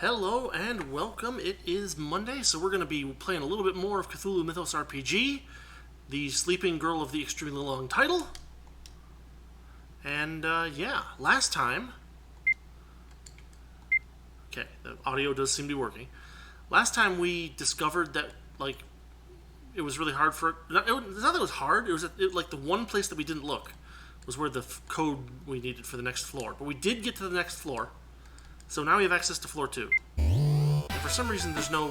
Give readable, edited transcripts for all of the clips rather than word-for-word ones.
Hello and welcome. It is Monday, so we're going to be playing a little bit more of Cthulhu Mythos RPG, the Sleeping Girl of the extremely long title. And yeah, last time... Okay, the audio does seem to be working. Last time we discovered that, it was really hard for... It's not that it was hard, it was the one place that we didn't look was where the code we needed for the next floor. But we did get to the next floor. So now we have access to floor 2. And for some reason there's no...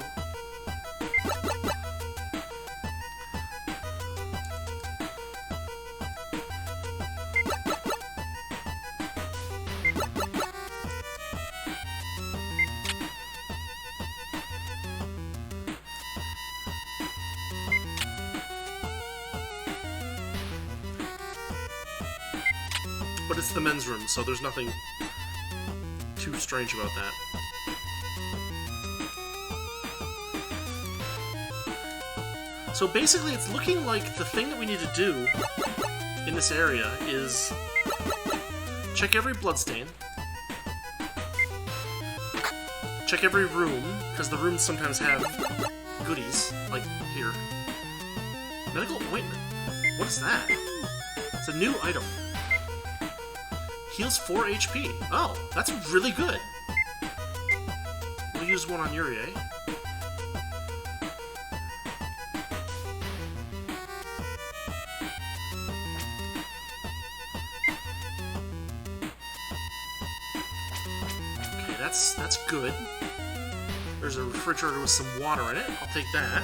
But it's the men's room, so there's nothing too strange about that. So basically it's looking like the thing that we need to do in this area is check every bloodstain, check every room, because the rooms sometimes have goodies, like here. Medical ointment. What is that? It's a new item. Heals 4 HP. Oh, that's really good. We'll use one on Yuri, eh? Okay, that's good. There's a refrigerator with some water in it. I'll take that.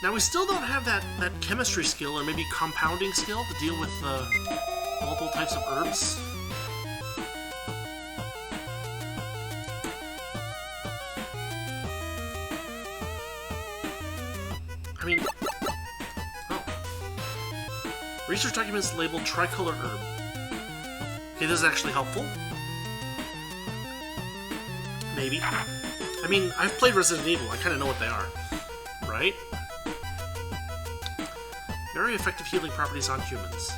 Now, we still don't have that chemistry skill, or maybe compounding skill, to deal with multiple types of herbs. I mean... Oh. Research documents labeled tricolor herb. Okay, this is actually helpful. Maybe. I mean, I've played Resident Evil. I kind of know what they are. Right? Very effective healing properties on humans.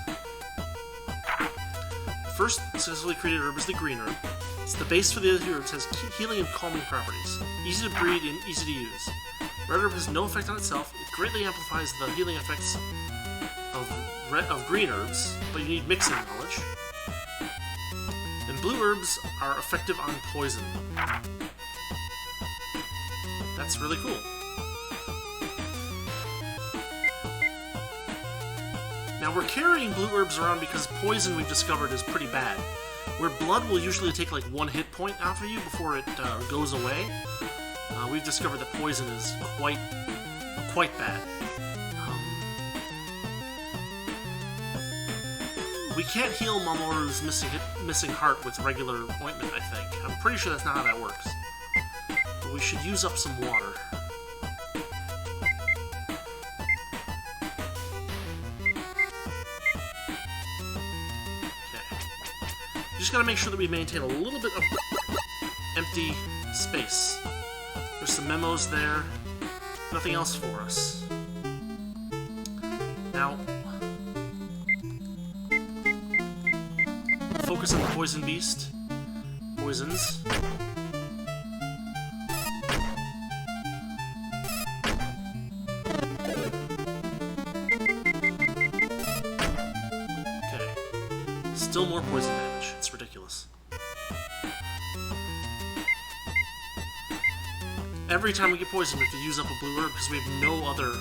First successfully created herb is the green herb. It's the base for the other herbs, has healing and calming properties. Easy to breed and easy to use. Red herb has no effect on itself. It greatly amplifies the healing effects of green herbs, but you need mixing knowledge. And blue herbs are effective on poison. That's really cool. Now, we're carrying blue herbs around because poison, we've discovered, is pretty bad. Where blood will usually take like 1 hit point off of you before it goes away, we've discovered that poison is quite bad. We can't heal Mamoru's missing heart with regular ointment, I think. I'm pretty sure that's not how that works. But we should use up some water. Just gotta make sure that we maintain a little bit of empty space. There's some memos there. Nothing else for us. Now, focus on the poison beast. Poisons. Okay. Still more poison damage. It's ridiculous. Every time we get poisoned, we have to use up a blue herb because we have no other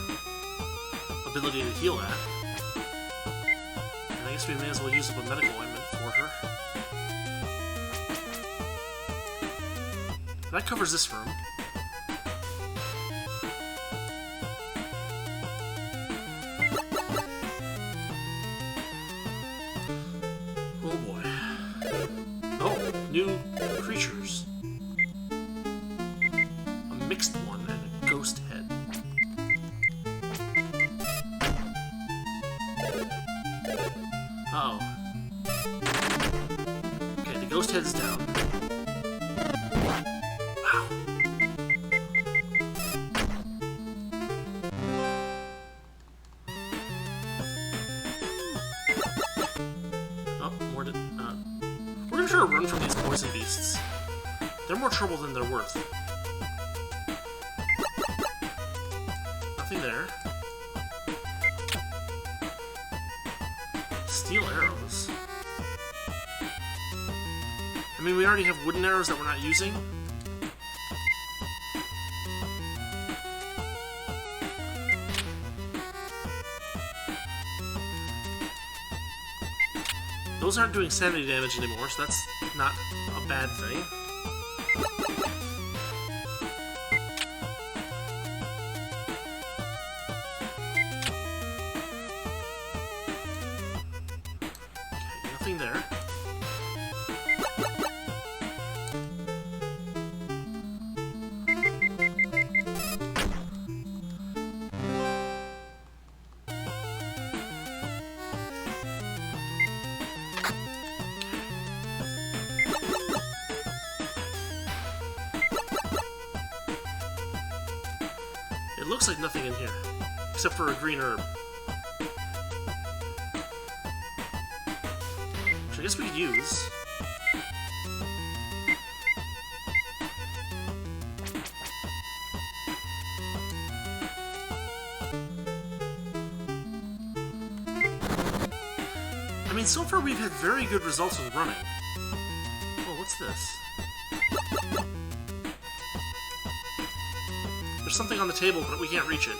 ability to heal that. And I guess we may as well use up a medical ointment for her. That covers this room. Oh boy. Oh, new creatures. A mixed one and a ghost head. Uh-oh. Okay, the ghost head's down. Wow. Oh, more to... we're gonna try to run from these poison beasts. They're more trouble than they're worth. Nothing there. Steel arrows. I mean, we already have wooden arrows that we're not using. Those aren't doing sanity damage anymore, so that's not a bad thing. Okay, nothing there. It looks like nothing in here, except for a green herb. Which I guess we could use. I mean, so far we've had very good results with running. Oh, what's this? There's something on the table, but we can't reach it.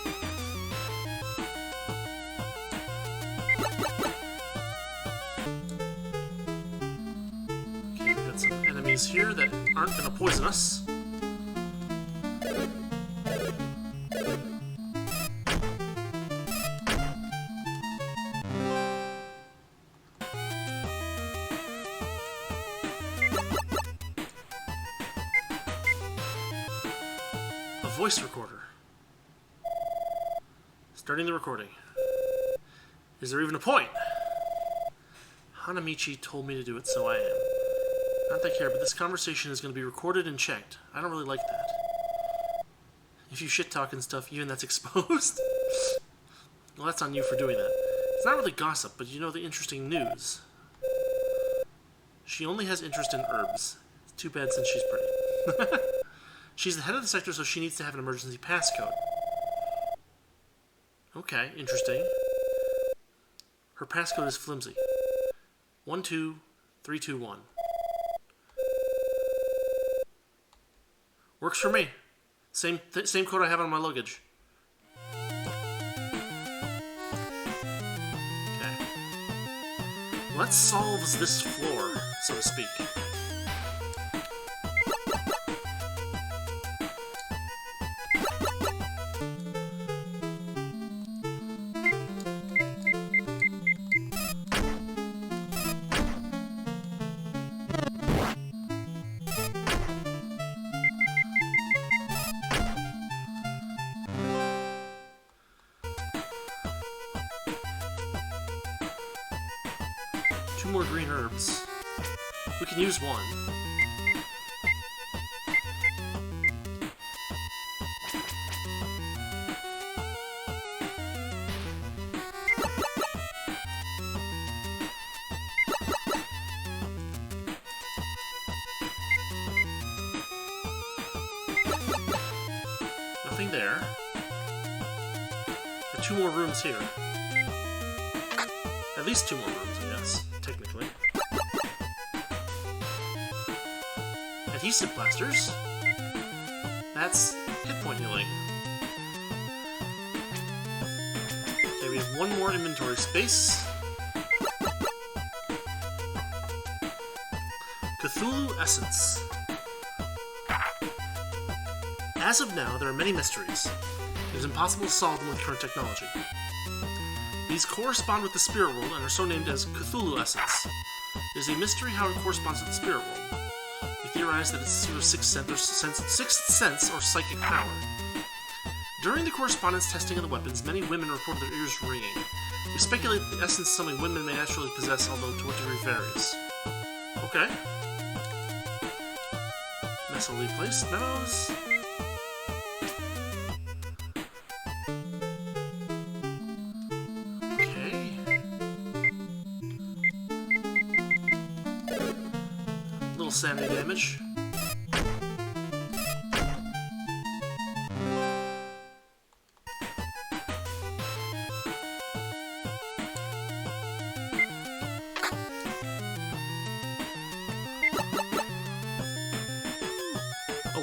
Okay, we've got some enemies here that aren't going to poison us. Voice recorder. Starting the recording. Is there even a point? Hanamichi told me to do it, so I am. Not that I care, but this conversation is going to be recorded and checked. I don't really like that. If you shit-talk and stuff, even that's exposed. Well, that's on you for doing that. It's not really gossip, but you know the interesting news. She only has interest in herbs. It's too bad since she's pretty. She's the head of the sector, so she needs to have an emergency passcode. Okay, interesting. Her passcode is flimsy. 12321. Works for me. Same code I have on my luggage. Okay. Let's solve this floor, so to speak. Two more green herbs. We can use one. Nothing there. There are two more rooms here. At least two more rooms, I guess, technically. Adhesive blasters. That's hit point healing. Okay, we have one more inventory space. Cthulhu Essence. As of now, there are many mysteries. It is impossible to solve them with current technology. These correspond with the spirit world and are so named as Cthulhu Essence. It is a mystery how it corresponds with the spirit world. We theorize that it's sort of sixth sense or psychic power. During the correspondence testing of the weapons, many women reported their ears ringing. We speculate that the essence is something women may naturally possess, although to what degree varies. Okay. Messily placed memos. Sanity damage.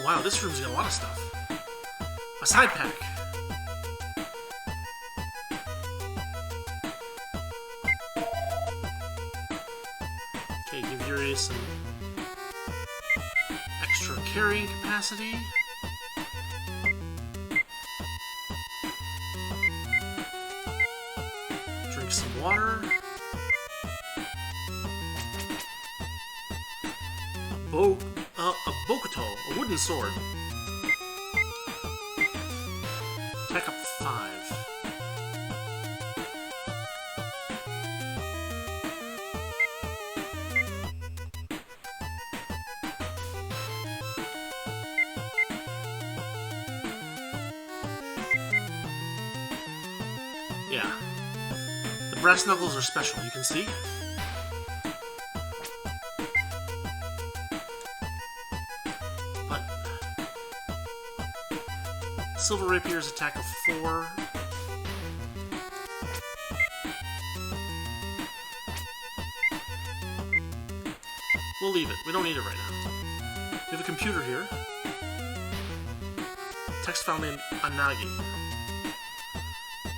wow, this room's got a lot of stuff. A side pack. Okay, give Yuri some extra carrying capacity. Drink some water. A Bokuto, a wooden sword. Attack up 5. Yeah. The brass knuckles are special, you can see. Silver Rapier's attack of 4. We'll leave it. We don't need it right now. We have a computer here. Text file named Anagi.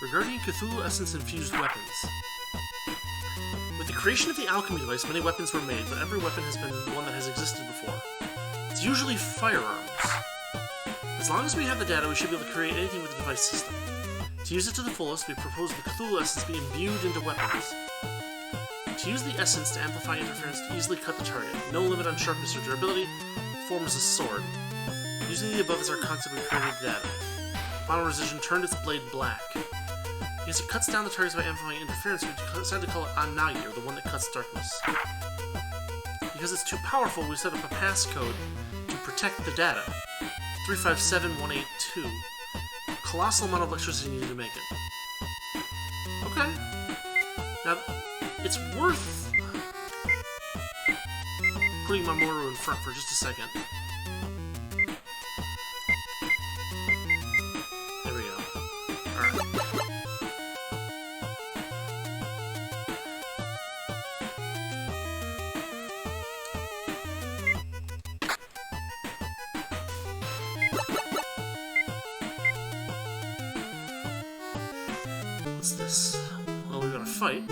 Regarding Cthulhu essence-infused weapons. With the creation of the alchemy device, many weapons were made, but every weapon has been one that has existed before. It's usually firearms. As long as we have the data, we should be able to create anything with the device system. To use it to the fullest, we propose the Cthulhu essence be imbued into weapons. To use the essence to amplify interference to easily cut the target. No limit on sharpness or durability. Form as a sword. Using the above as our concept, we created the data. Final Precision turned its blade black. Because it cuts down the targets by amplifying interference, we decided to call it Anagi, or the one that cuts darkness. Because it's too powerful, we set up a passcode to protect the data. 357182. Colossal amount of electricity needed to make it. Okay. Now, it's worth putting Mamoru in front for just a second. There we go. Alright. What's this? Well, we gotta fight.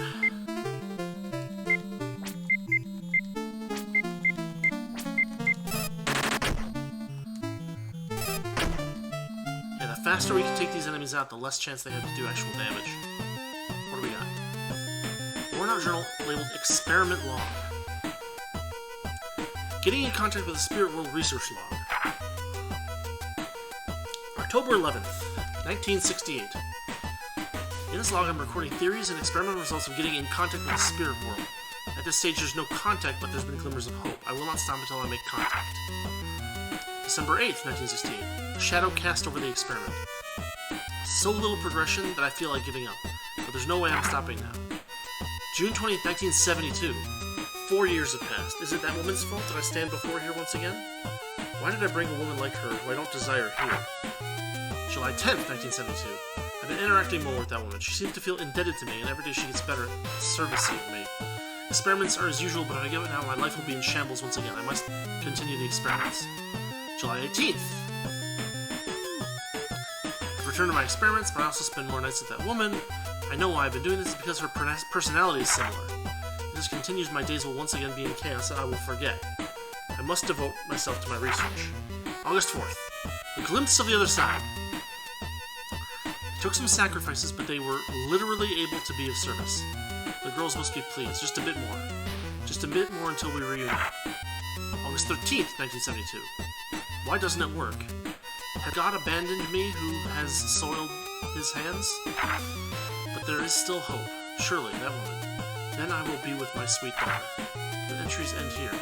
Yeah, the faster we can take these enemies out, the less chance they have to do actual damage. What do we got? Worn out journal labeled Experiment Log. Getting in contact with the Spirit World Research Log. October 11th, 1968. In this log, I'm recording theories and experimental results of getting in contact with the spirit world. At this stage, there's no contact, but there's been glimmers of hope. I will not stop until I make contact. December 8th, 1968. A shadow cast over the experiment. So little progression that I feel like giving up, but there's no way I'm stopping now. June 20th, 1972. 4 years have passed. Is it that woman's fault that I stand before here once again? Why did I bring a woman like her, who I don't desire here? July 10th, 1972. I've been interacting more with that woman. She seems to feel indebted to me, and every day she gets better at servicing me. Experiments are as usual, but if I give it now, my life will be in shambles once again. I must continue the experiments. July 18th. I've returned to my experiments, but I also spend more nights with that woman. I know why I've been doing this, because her personality is similar. If this continues, my days will once again be in chaos, and I will forget. I must devote myself to my research. August 4th. A glimpse of the other side. It took some sacrifices, but they were literally able to be of service. The girls must be pleased. Just a bit more. Just a bit more until we reunite. August 13th, 1972. Why doesn't it work? Had God abandoned me who has soiled his hands? But there is still hope. Surely, that woman. Then I will be with my sweet daughter. The entries end here.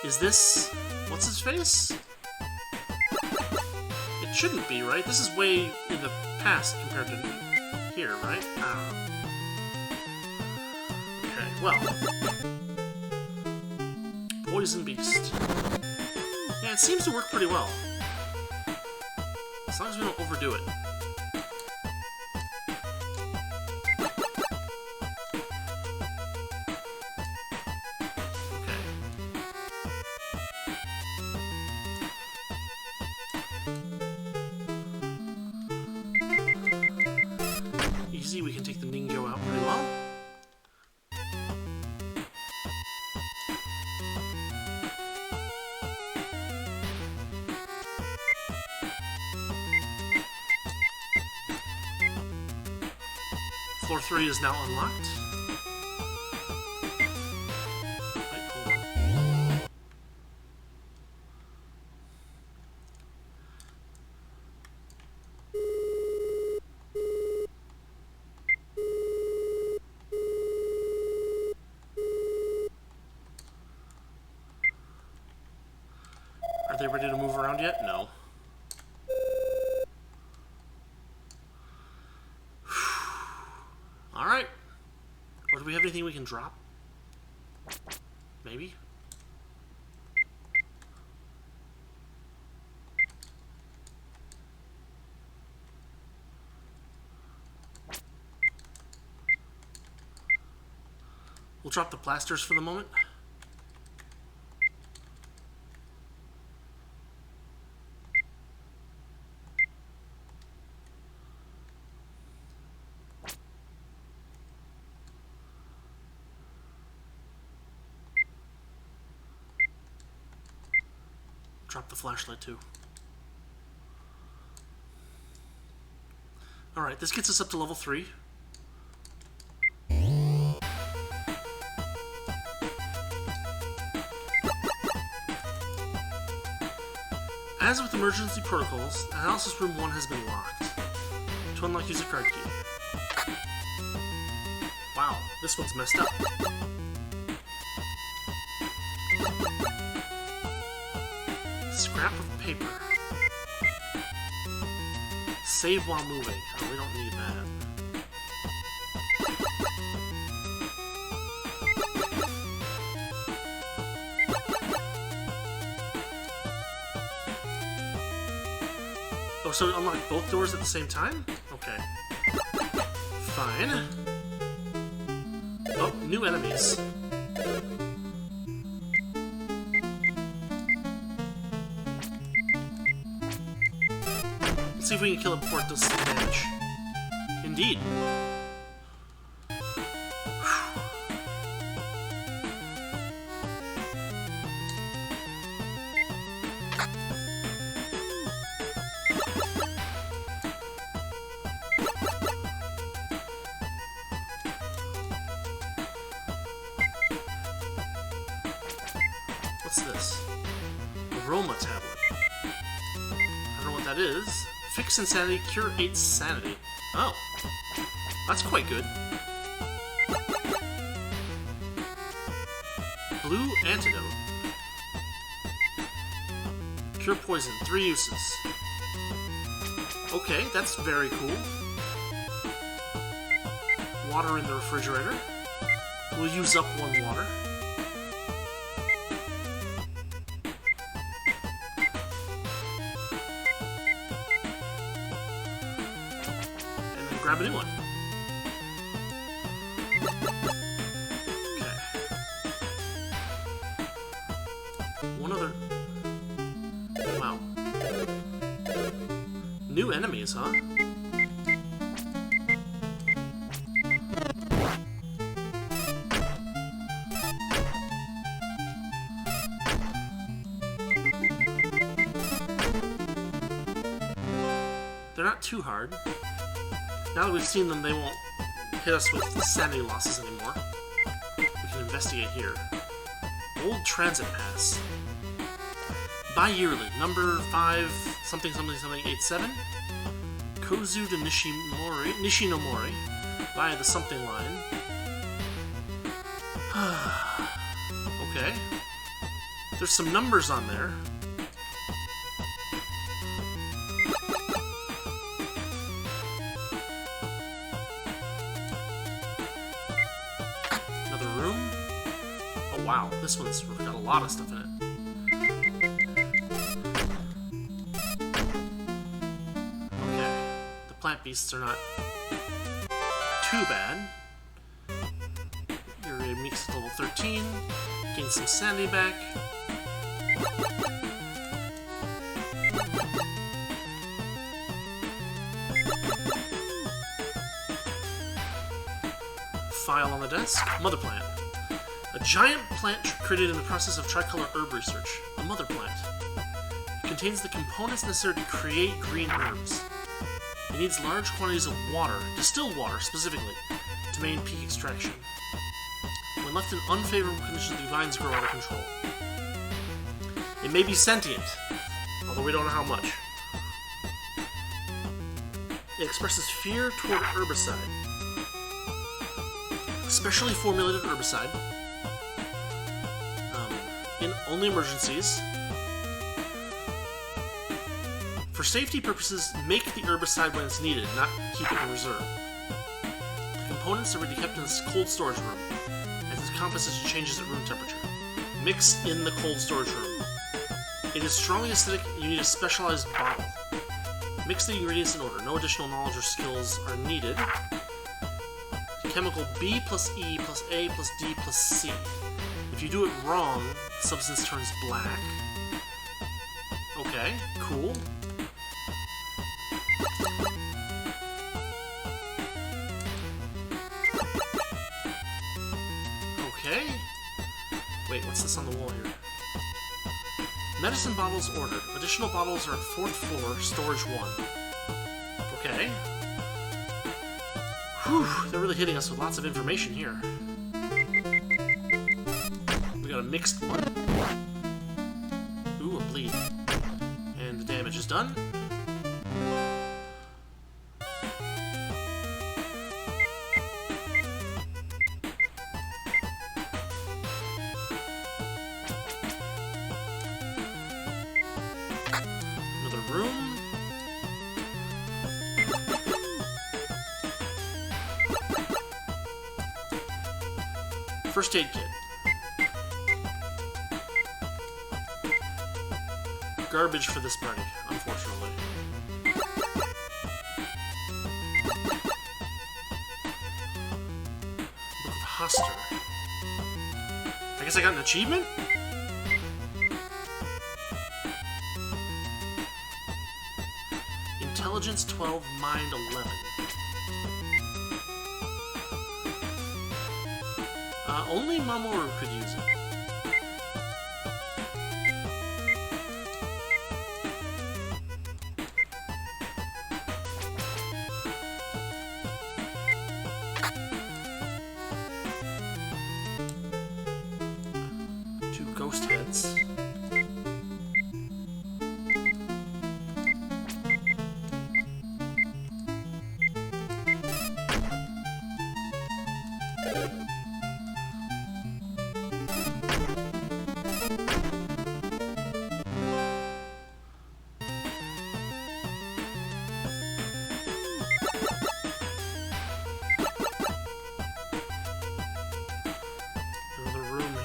Is this... what's his face? It shouldn't be, right? This is way in the past compared to here, right? I don't know. Okay, well. Poison Beast. Yeah, it seems to work pretty well. As long as we don't overdo it. Okay. easy. We can take the Ningo out pretty well. Floor 3 is now unlocked. Wait, hold on. Are they ready to move around yet? No. Alright. Or do we have anything we can drop? Maybe? We'll drop the plasters for the moment. Drop the flashlight too. Alright, this gets us up to level 3. As with emergency protocols, analysis room 1 has been locked. To unlock, use a card key. Wow, this one's messed up. Scrap of paper. Save while moving. Oh, we don't need that. Oh, so unlock both doors at the same time? Okay. Fine. Oh, new enemies. Let's see if we can kill it before it does some damage. Indeed. What's this? Aroma tablet. I don't know what that is. Fix insanity, cure 8 sanity. Oh. That's quite good. Blue antidote. Cure poison, 3 uses. Okay, that's very cool. Water in the refrigerator. We'll use up 1 water. Grab a new one. Okay. One other... Wow. New enemies, huh? They're not too hard. Now that we've seen them, they won't hit us with sanity losses anymore. We can investigate here. Old Transit Pass. Bi-yearly. Number 5, something, something, something, 87. Kozu to Nishinomori. Via the something line. Okay. There's some numbers on there. Wow, this one's got a lot of stuff in it. Okay, the plant beasts are not too bad. Your meek's level 13. Gain some sanity back. file on the desk. Mother plant. A giant plant created in the process of tricolor herb research. A mother plant. It contains the components necessary to create green herbs. It needs large quantities of water, distilled water specifically, to maintain peak extraction. When left in unfavorable conditions, the vines grow out of control. It may be sentient, although we don't know how much. It expresses fear toward herbicide. A specially formulated herbicide. In only emergencies. For safety purposes, make the herbicide when it's needed, not keep it in reserve. The components are already kept in this cold storage room, as the composition changes at room temperature. Mix in the cold storage room. It is strongly acidic, you need a specialized bottle. Mix the ingredients in order. No additional knowledge or skills are needed. Chemical B plus E plus A plus D plus C. If you do it wrong, the substance turns black. Okay, cool. Okay. Wait, what's this on the wall here? Medicine bottles ordered. Additional bottles are at 4th floor, storage 1. Okay. Whew, they're really hitting us with lots of information here. We got a mixed one. Ooh, a bleed. And the damage is done. Room. First aid kit. Garbage for this party, unfortunately. Book of Hoster. I guess I got an achievement? Intelligence 12, Mind 11. Only Mamoru could use it. Two ghost heads.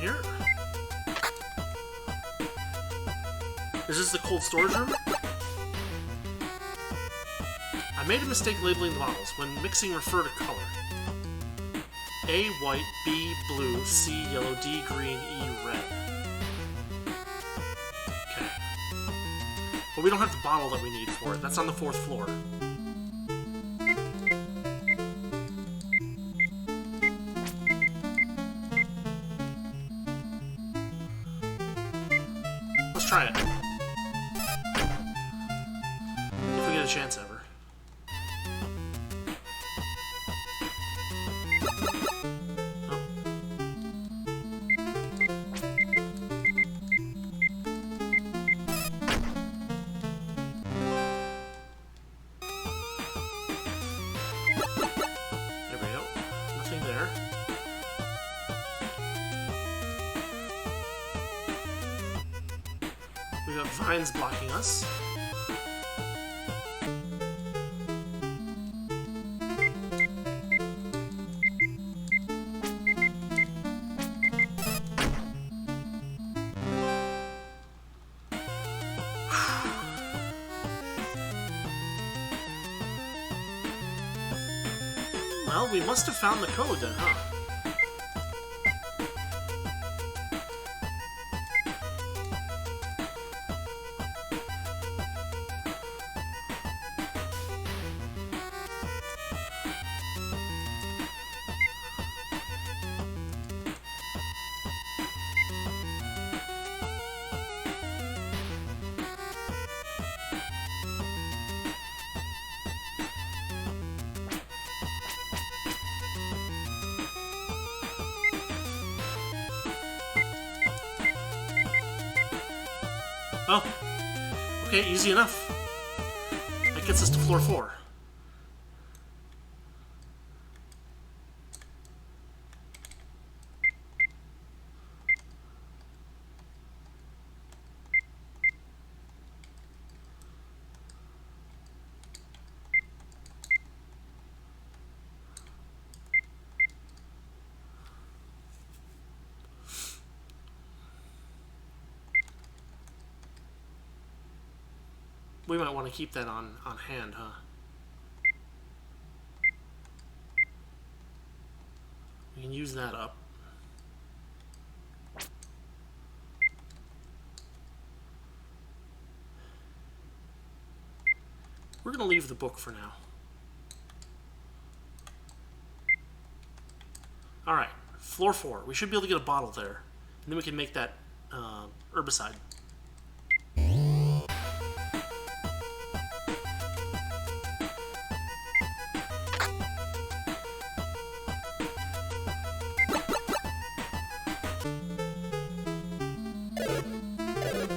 Here. Is this the cold storage room? I made a mistake labeling the bottles. When mixing, refer to color. A, white, B, blue, C, yellow, D, green, E, red. Okay. But we don't have the bottle that we need for it. That's on the 4th floor. Let's try it. If we get a chance ever. Oh. There we go. Nothing there. We got vines blocking us. Well, we must have found the code then, huh? Oh. Okay, easy enough. That gets us to floor 4. We might want to keep that on hand, huh? We can use that up. We're going to leave the book for now. Alright, floor 4. We should be able to get a bottle there. And then we can make that herbicide.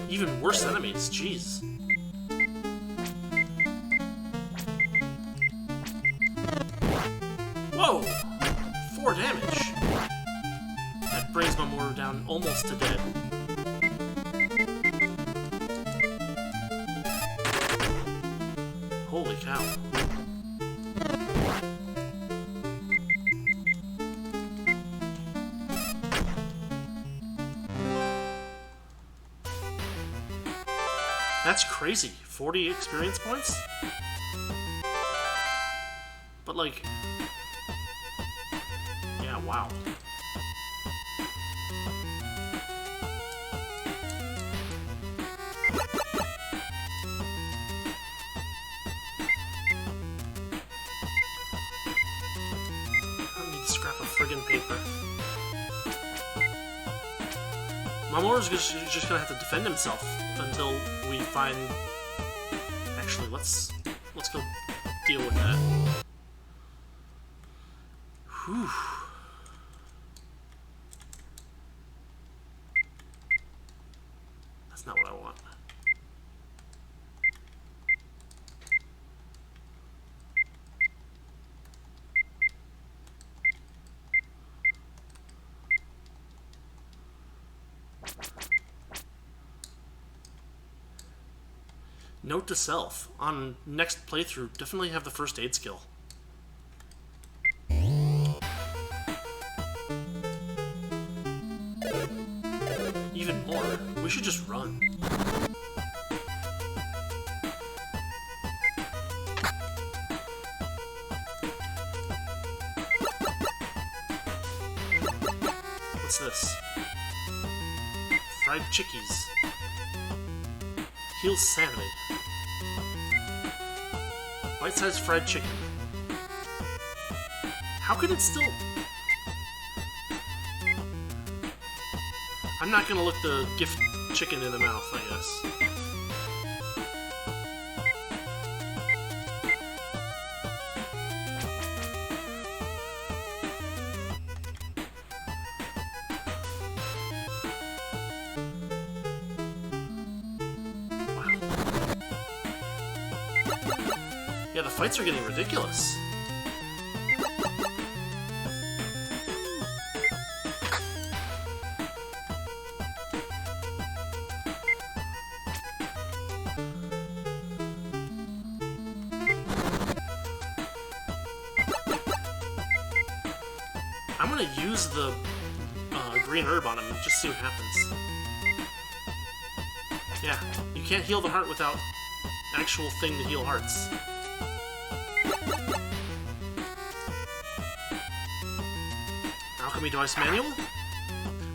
Even worse enemies, jeez. Whoa! 4 damage. That brings Mamoru down almost to dead. Holy cow. That's crazy. 40 experience points? But like... yeah, wow. I need to scrap a friggin' paper. Mamoru's just gonna have to defend himself until we find... actually, let's go deal with that. Whew. That's not what I want. Note to self, on next playthrough, definitely have the first aid skill. Even more, we should just run. What's this? Fried chickies. Heals sanity. Bite-sized fried chicken. How could it still... I'm not gonna look the gift chicken in the mouth, I guess. Yeah, the fights are getting ridiculous. I'm gonna use the green herb on him and just see what happens. Yeah, you can't heal the heart without actual thing to heal hearts. Alchemy device manual?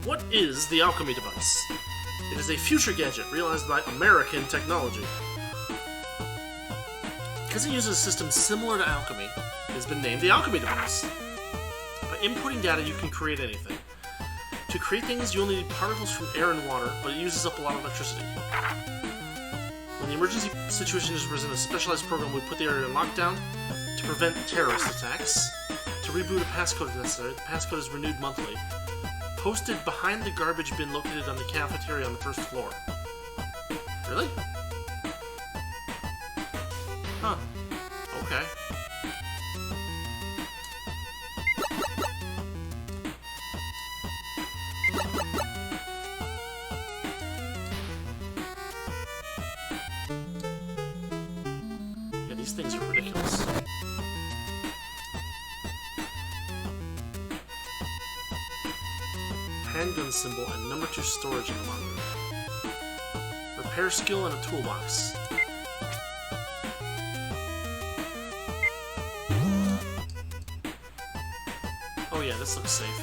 What is the alchemy device? It is a future gadget realized by American technology. Because it uses a system similar to alchemy, it has been named the alchemy device. By inputting data, you can create anything. To create things, you only need particles from air and water, but it uses up a lot of electricity. When the emergency situation has arisen, a specialized program will put the area in lockdown to prevent terrorist attacks. To reboot a passcode if necessary, the passcode is renewed monthly. Posted behind the garbage bin located on the cafeteria on the first floor. Really? Huh. Okay. Yeah, these things are ridiculous. Handgun symbol and number 2 storage in the monitor. Repair skill and a toolbox. Oh yeah, this looks safe.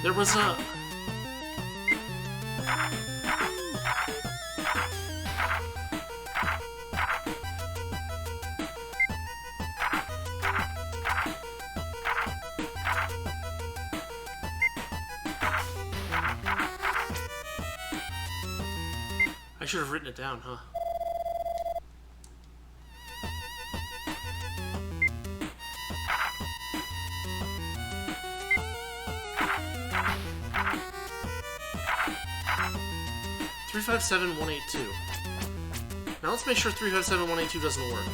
There was a... I should have written it down, huh? Three 357-182. Now let's make sure 357-182 doesn't work.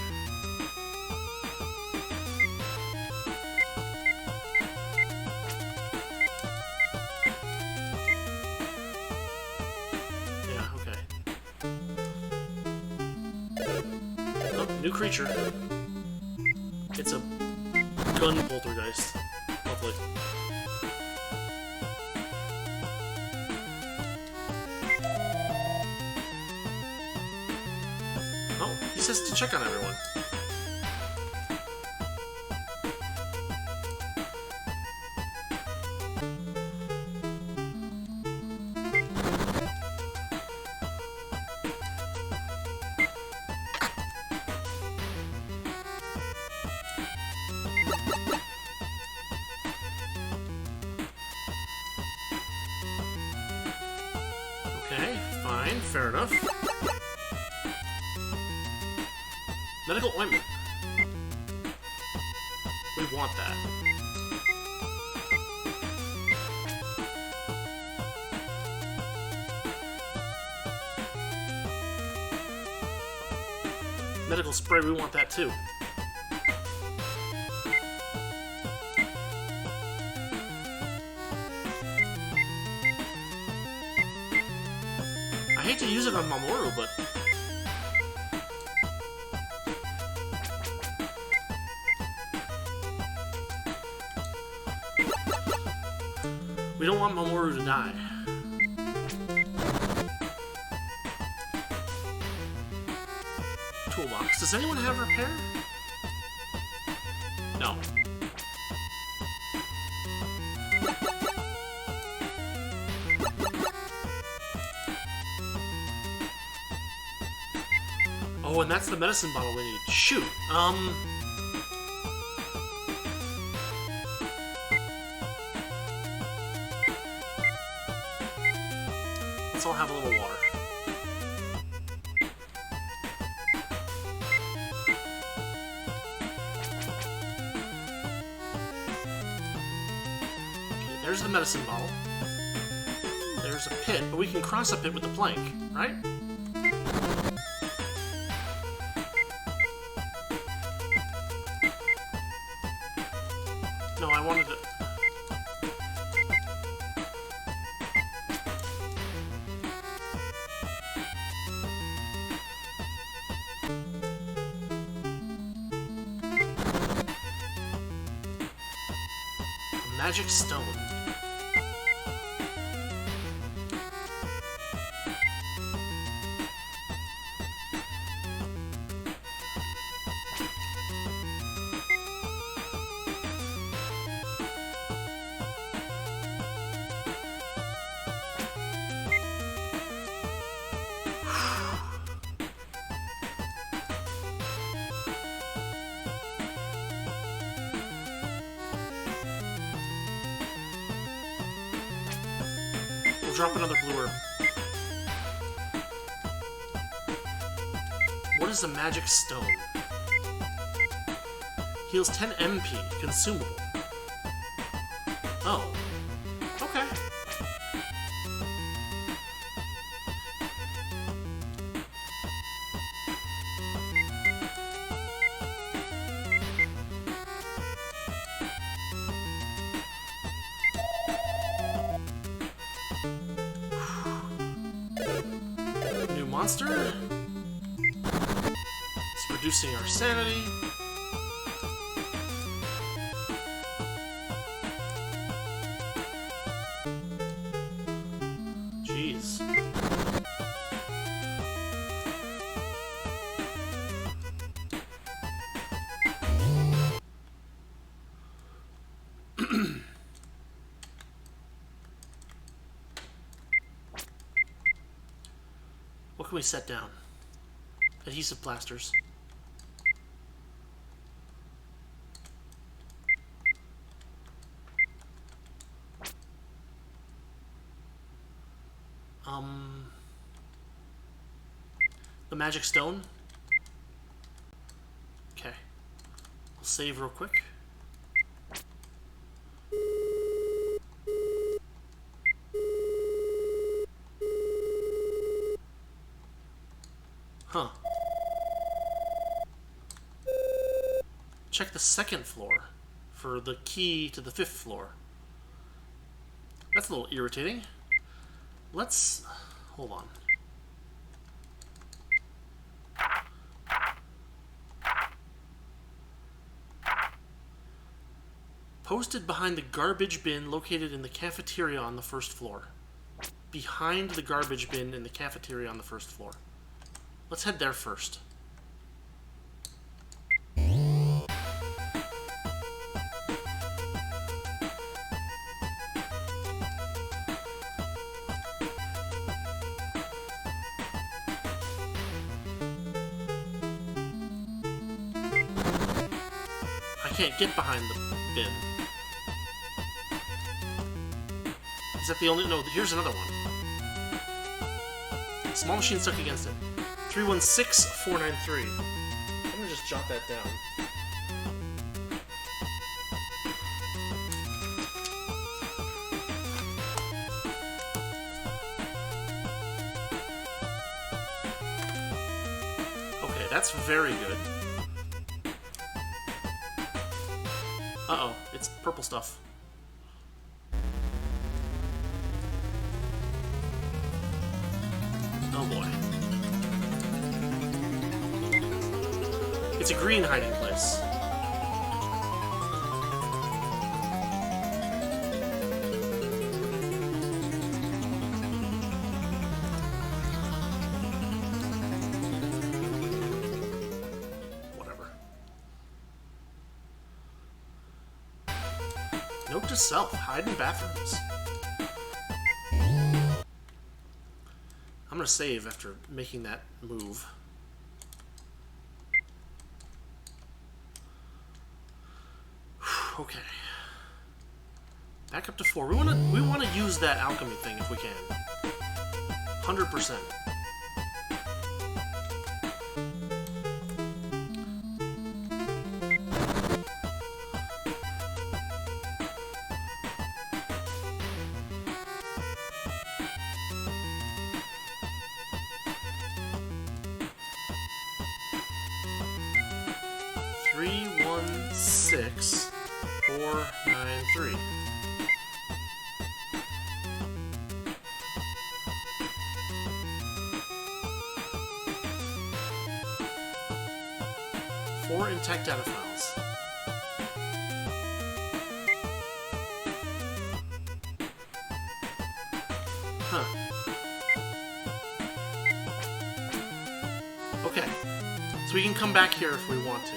Yeah, okay. Oh, new creature. It's a gun poltergeist. Lovely. He says to check on everyone. Okay, fine, fair enough. Medical ointment. We want that. Medical spray, we want that too. I hate to use it on Mamoru, but... we don't want Mamoru to die. Toolbox. Does anyone have repair? No. Oh, and that's the medicine bottle we need. Shoot. Let's all have a little water. Okay, there's the medicine bottle. There's a pit, but we can cross a pit with the plank, right? No, I wanted to... magic stone. Drop another blue herb. What is a magic stone? Heals 10 MP, consumable. Oh. Okay. Monster. It's reducing our sanity. Jeez. What can we set down? Adhesive plasters. The magic stone. Okay. I'll save real quick. Huh. Check the second floor for the key to the 5th floor. That's a little irritating. Let's... hold on. Posted behind the garbage bin located in the cafeteria on the 1st floor. Behind the garbage bin in the cafeteria on the 1st floor. Let's head there first. I can't get behind the bin. Is that the only... no, here's another one. Small machine stuck against it. 316493. I'm gonna just jot that down. Okay, that's very good. Uh-oh, it's purple stuff. Oh boy. It's a green hiding place. Whatever. Note to self, hide in bathrooms. I'm gonna save after making that move. Okay. Back up to 4. We wanna use that alchemy thing if we can. 100%. Three, 1, 6, 4, 9, 3. Four intact data files. So we can come back here if we want to.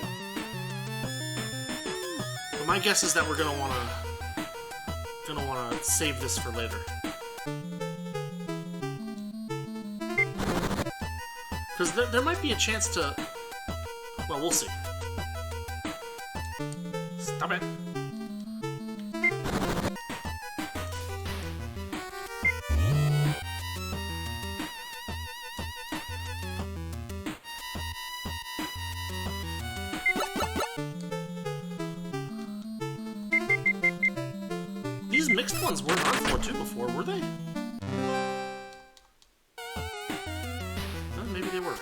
But my guess is that we're gonna wanna save this for later. Because there might be a chance to... Well, we'll see. Stop it. These mixed ones weren't on 4-2 before, were they? Maybe they were.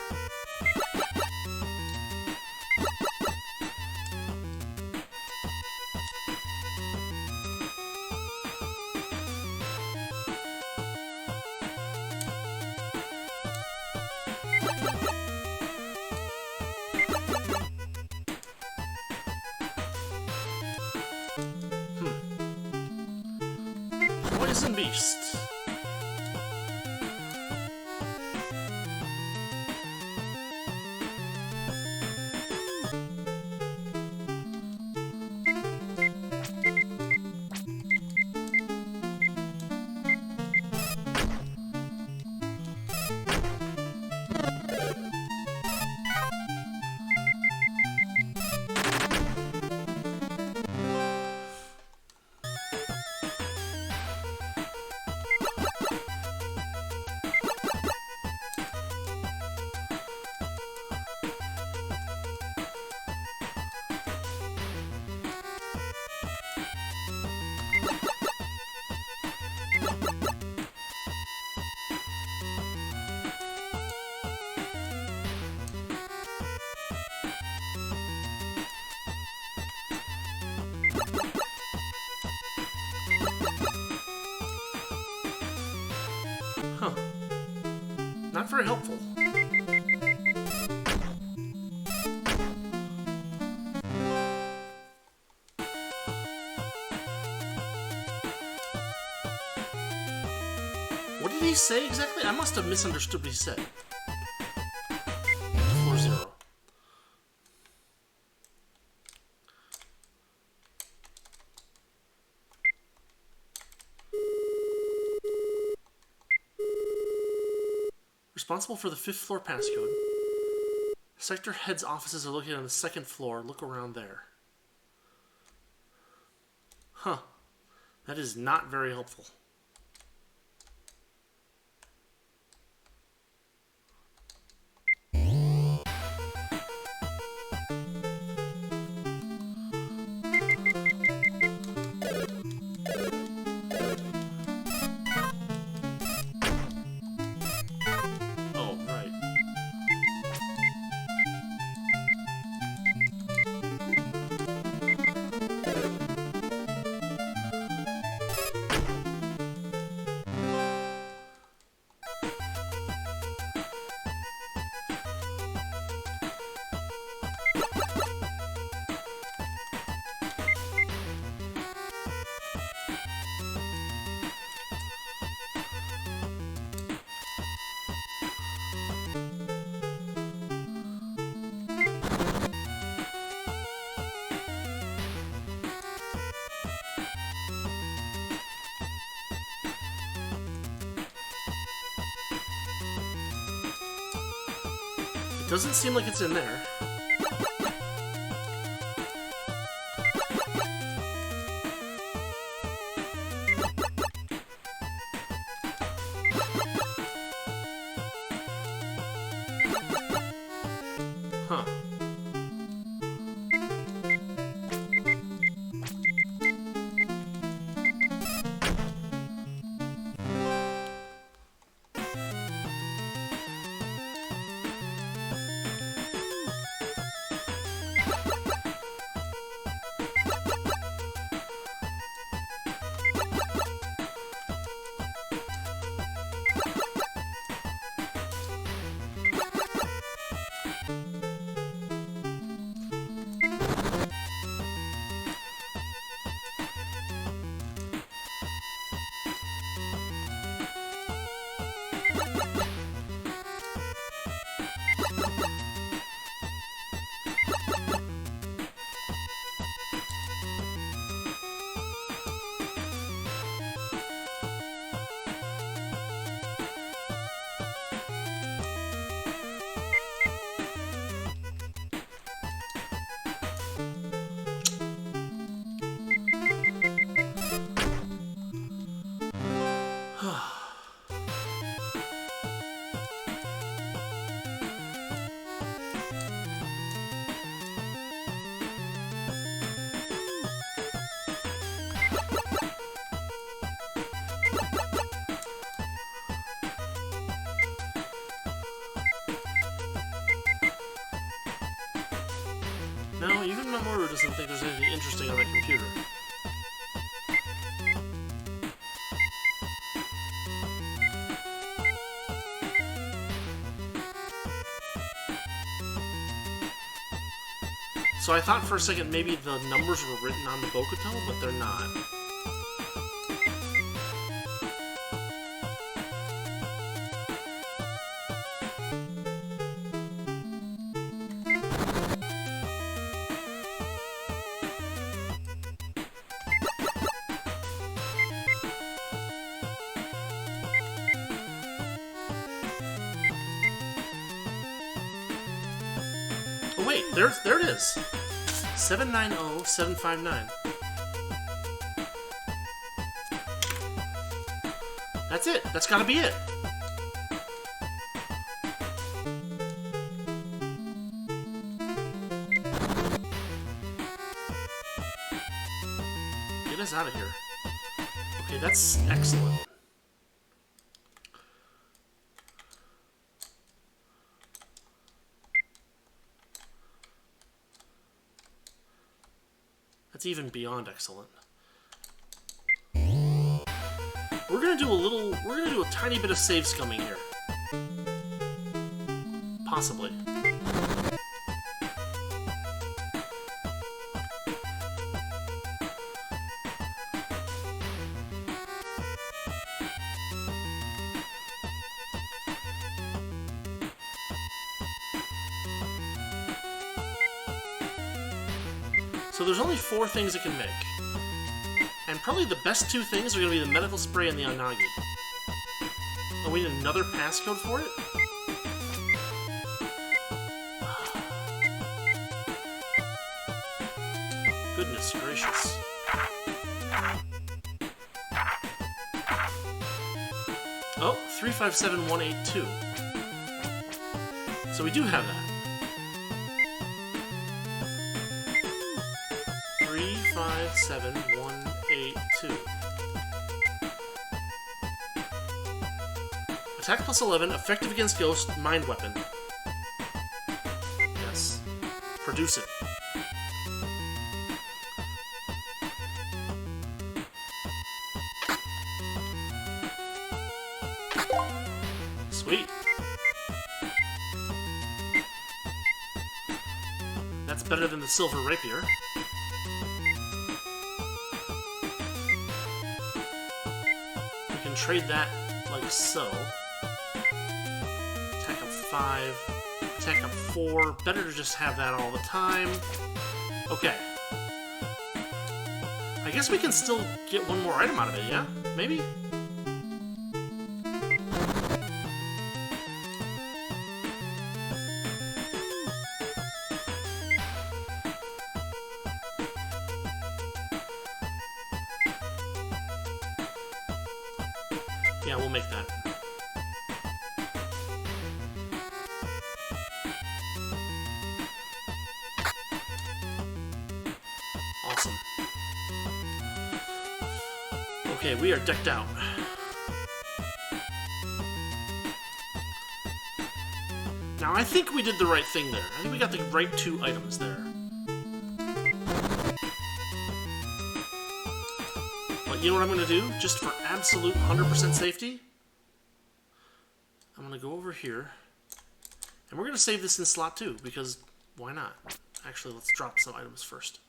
Poison Beast. Huh. Not very helpful. What did he say exactly? I must have misunderstood what he said. 4-0. Responsible for the 5th floor passcode. Sector head's offices are located on the 2nd floor. Look around there. Huh. That is not very helpful. It doesn't seem like it's in there. Huh. No, even Mamoru doesn't think there's anything interesting on that computer. So I thought for a second maybe the numbers were written on the Bokuto, but they're not. Oh wait, there it is. 790759. That's it. That's gotta be it. Get us out of here. Okay, that's excellent. That's even beyond excellent. We're gonna do a tiny bit of save scumming here. Possibly. So there's only 4 things it can make. And probably the best 2 things are going to be the medical spray and the Onagi. Oh, we need another passcode for it? Goodness gracious. Oh, 357182. So we do have that. 357182. Attack plus 11, effective against ghost, mind weapon. Yes. Produce it. Sweet. That's better than the silver rapier. Trade that like so. Attack up 5, attack up 4. Better to just have that all the time. Okay. I guess we can still get one more item out of it, yeah? Maybe? Yeah, we'll make that. Awesome. Okay, we are decked out. Now, I think we did the right thing there. I think we got the right 2 items there. You know what I'm going to do? Just for absolute 100% safety, I'm going to go over here, and we're going to save this in slot 2, because why not? Actually, let's drop some items first.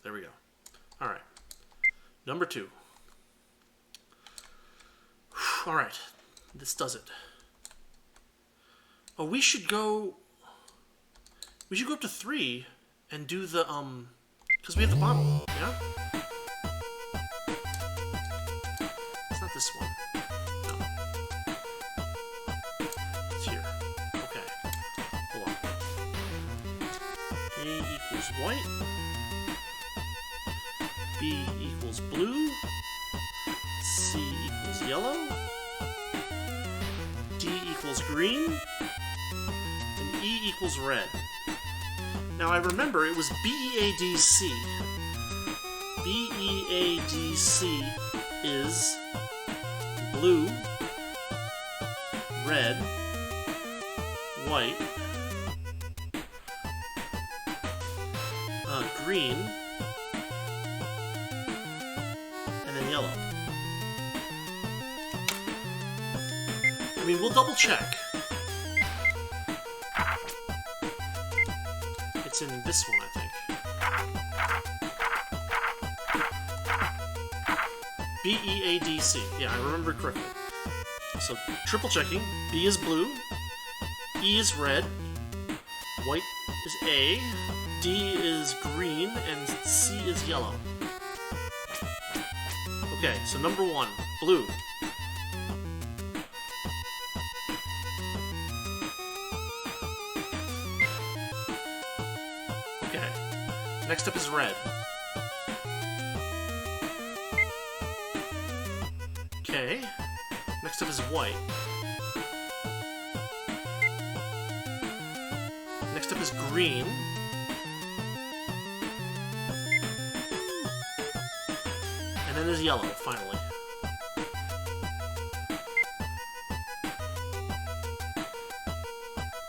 There we go. Alright. Number 2. Alright, this does it. Oh, we should go up to 3 and do the, because we have the bottle, yeah? It's not this one. No. It's here. Okay. Hold on. A equals white. B equals blue. C equals yellow. D equals green. And E equals red. Now I remember it was B-E-A-D-C. B-E-A-D-C. BEADC is blue, red, white, green, and then yellow. I mean, we'll double check. It's in this one, I think. BEADC. Yeah, I remember correctly. So, triple checking. B is blue, E is red, white is A, D is green, and C is yellow. Okay, so number 1, blue. Okay, next up is red. Okay, next up is white. Next up is green. And then there's yellow, finally.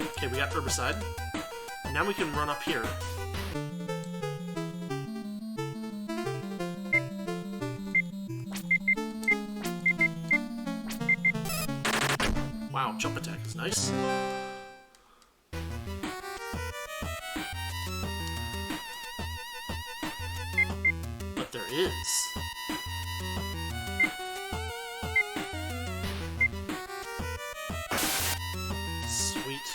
Okay, we got herbicide. Now we can run up here. Wow, jump attack is nice. But there is. Sweet.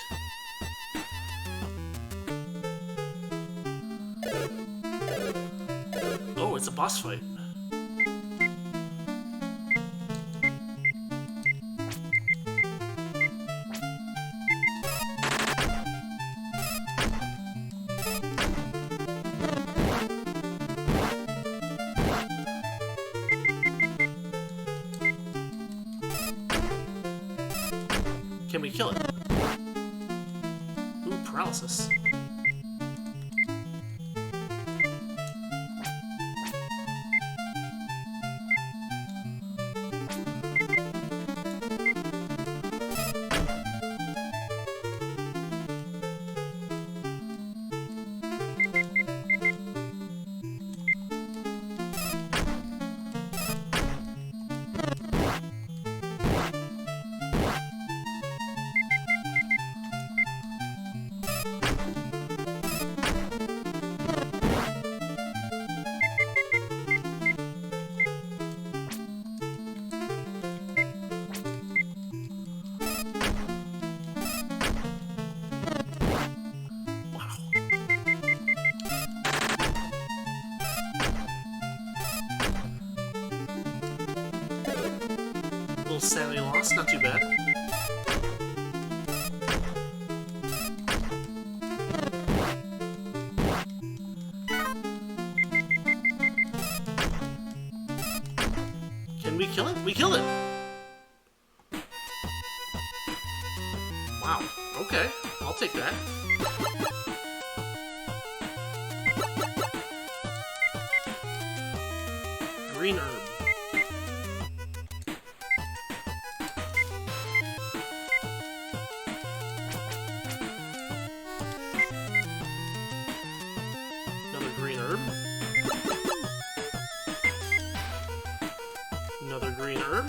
Oh, it's a boss fight. Can we kill it? Ooh, paralysis. Little sanity loss, not too bad. Can we kill it? We killed it! Wow, okay, I'll take that. Green herb. Another green herb.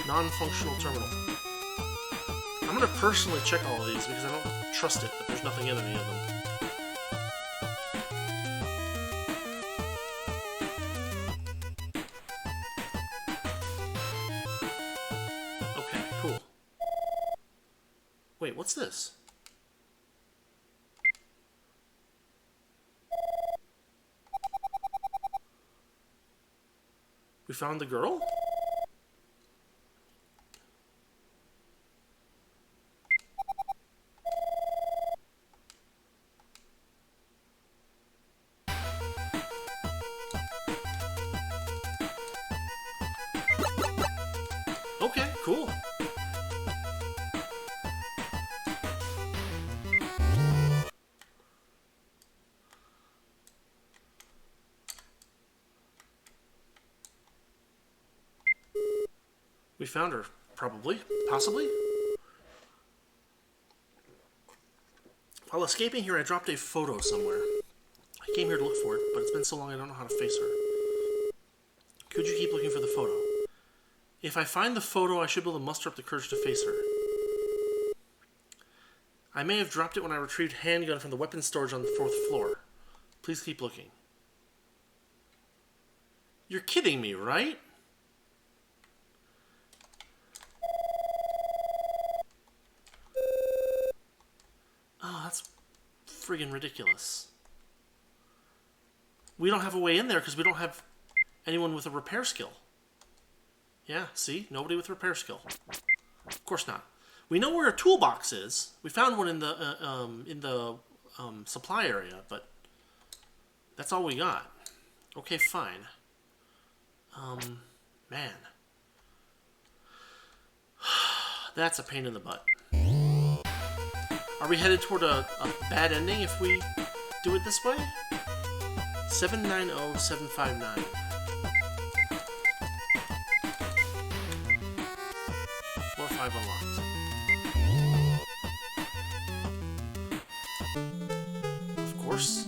Non-functional terminal. I'm gonna personally check all of these because I don't trust it that there's nothing in any of them. Okay, cool. Wait, what's this? We found the girl? We found her. Probably. Possibly. While escaping here, I dropped a photo somewhere. I came here to look for it, but it's been so long I don't know how to face her. Could you keep looking for the photo? If I find the photo, I should be able to muster up the courage to face her. I may have dropped it when I retrieved handgun from the weapons storage on the 4th floor. Please keep looking. You're kidding me, right? Oh, that's friggin' ridiculous. We don't have a way in there because we don't have anyone with a repair skill. Yeah, see? Nobody with repair skill. Of course not. We know where a toolbox is. We found one in the supply area, but that's all we got. Okay, fine. Man. That's a pain in the butt. Are we headed toward a bad ending if we do it this way? 790759. Floor 5 unlocked. Of course.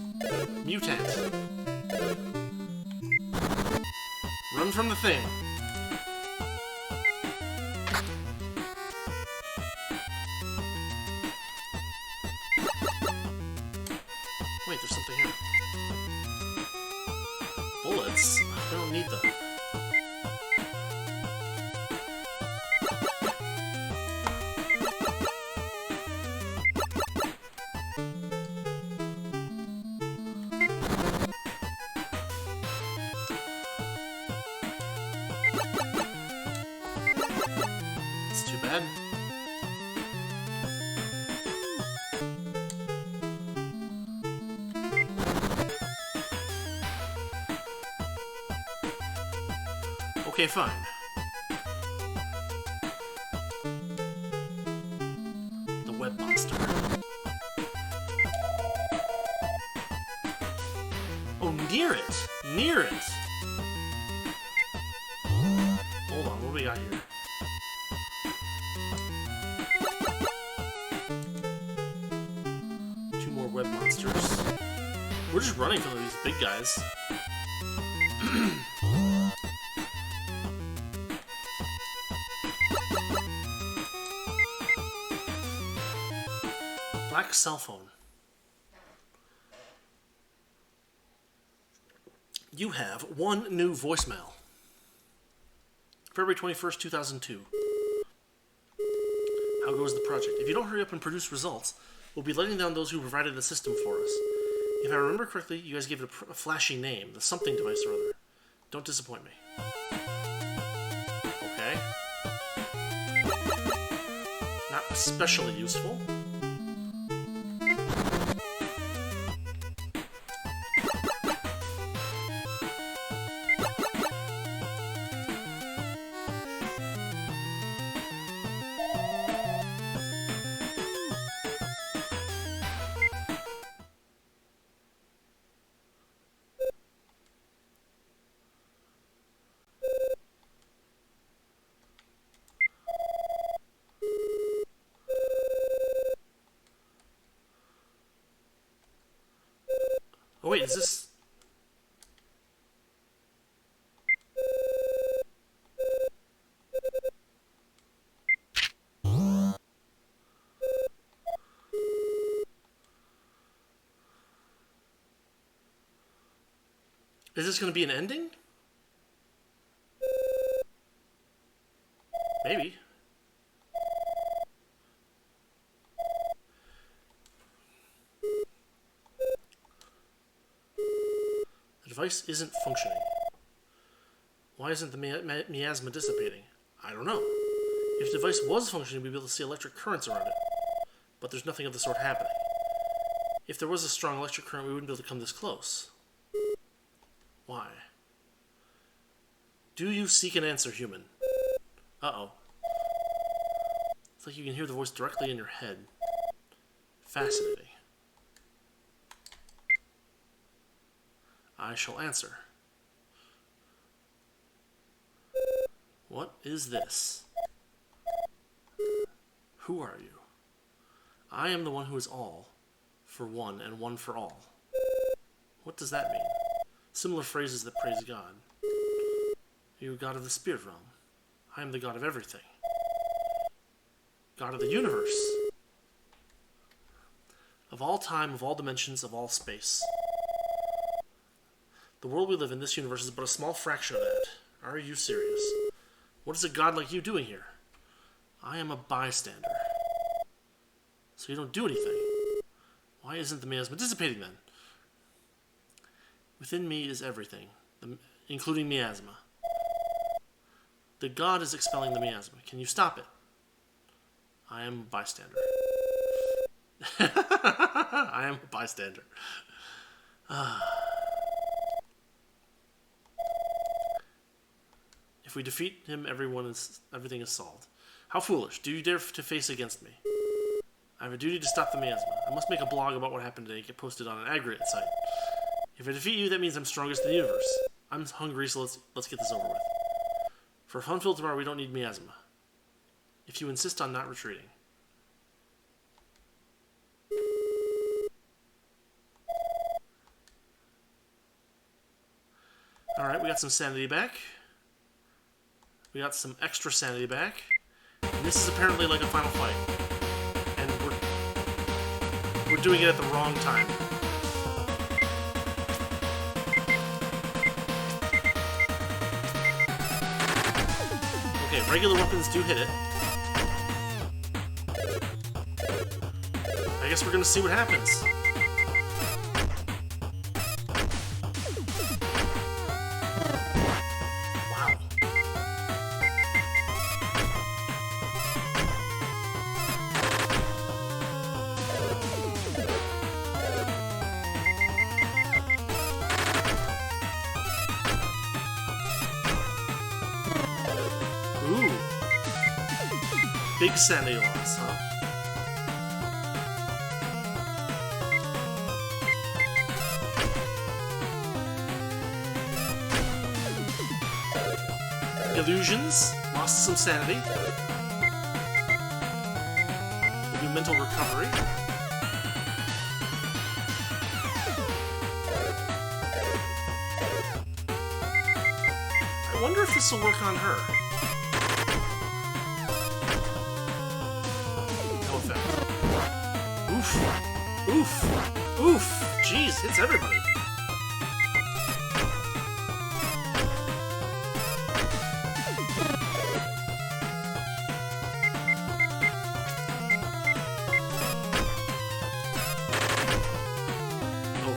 Mutant. Run from the thing. Wait, there's something here. Bullets? I don't need them. It's too bad. Okay, fine. The web monster. Oh, near it! Near it! Hold on, what do we got here? Two more web monsters. We're just running from these big guys. Black cell phone. You have one new voicemail. February 21st, 2002. How goes the project? If you don't hurry up and produce results, we'll be letting down those who provided the system for us. If I remember correctly, you guys gave it a flashy name, the something device or other. Don't disappoint me. Okay. Not especially useful. Oh wait, is this... Is this going to be an ending? Maybe. The device isn't functioning. Why isn't the miasma dissipating? I don't know. If the device was functioning, we'd be able to see electric currents around it. But there's nothing of the sort happening. If there was a strong electric current, we wouldn't be able to come this close. Why? Do you seek an answer, human? Uh-oh. It's like you can hear the voice directly in your head. Fascinating. I shall answer. What is this? Who are you? I am the one who is all for one and one for all. What does that mean? Similar phrases that praise God. You are God of the spirit realm. I am the God of everything. God of the universe. Of all time, of all dimensions, of all space. The world we live in, this universe, is but a small fraction of that. Are you serious? What is a god like you doing here? I am a bystander. So you don't do anything. Why isn't the miasma dissipating then? Within me is everything, including miasma. The god is expelling the miasma. Can you stop it? I am a bystander. I am a bystander. If we defeat him, everything is solved. How foolish. Do you dare to face against me? I have a duty to stop the miasma. I must make a blog about what happened today and get posted on an aggregate site. If I defeat you, that means I'm strongest in the universe. I'm hungry, so let's get this over with. For a fun-filled tomorrow, we don't need miasma. If you insist on not retreating. Alright, we got some sanity back. We got some extra sanity back. And this is apparently like a final fight. And we're doing it at the wrong time. Okay, regular weapons do hit it. I guess we're gonna see what happens. Wow. Ooh. Big sanity loss, huh? Illusions, lost some sanity. We'll do mental recovery. I wonder if this will work on her. No effect. Oof. Oof. Oof. Jeez, hits everybody.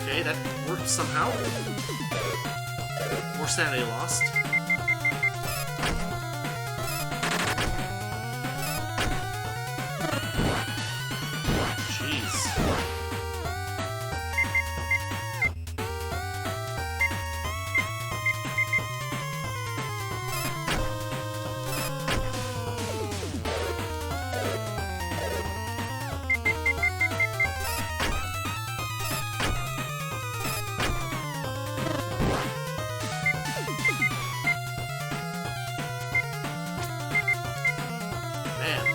Okay, that worked somehow. More sanity lost. Jeez. Man.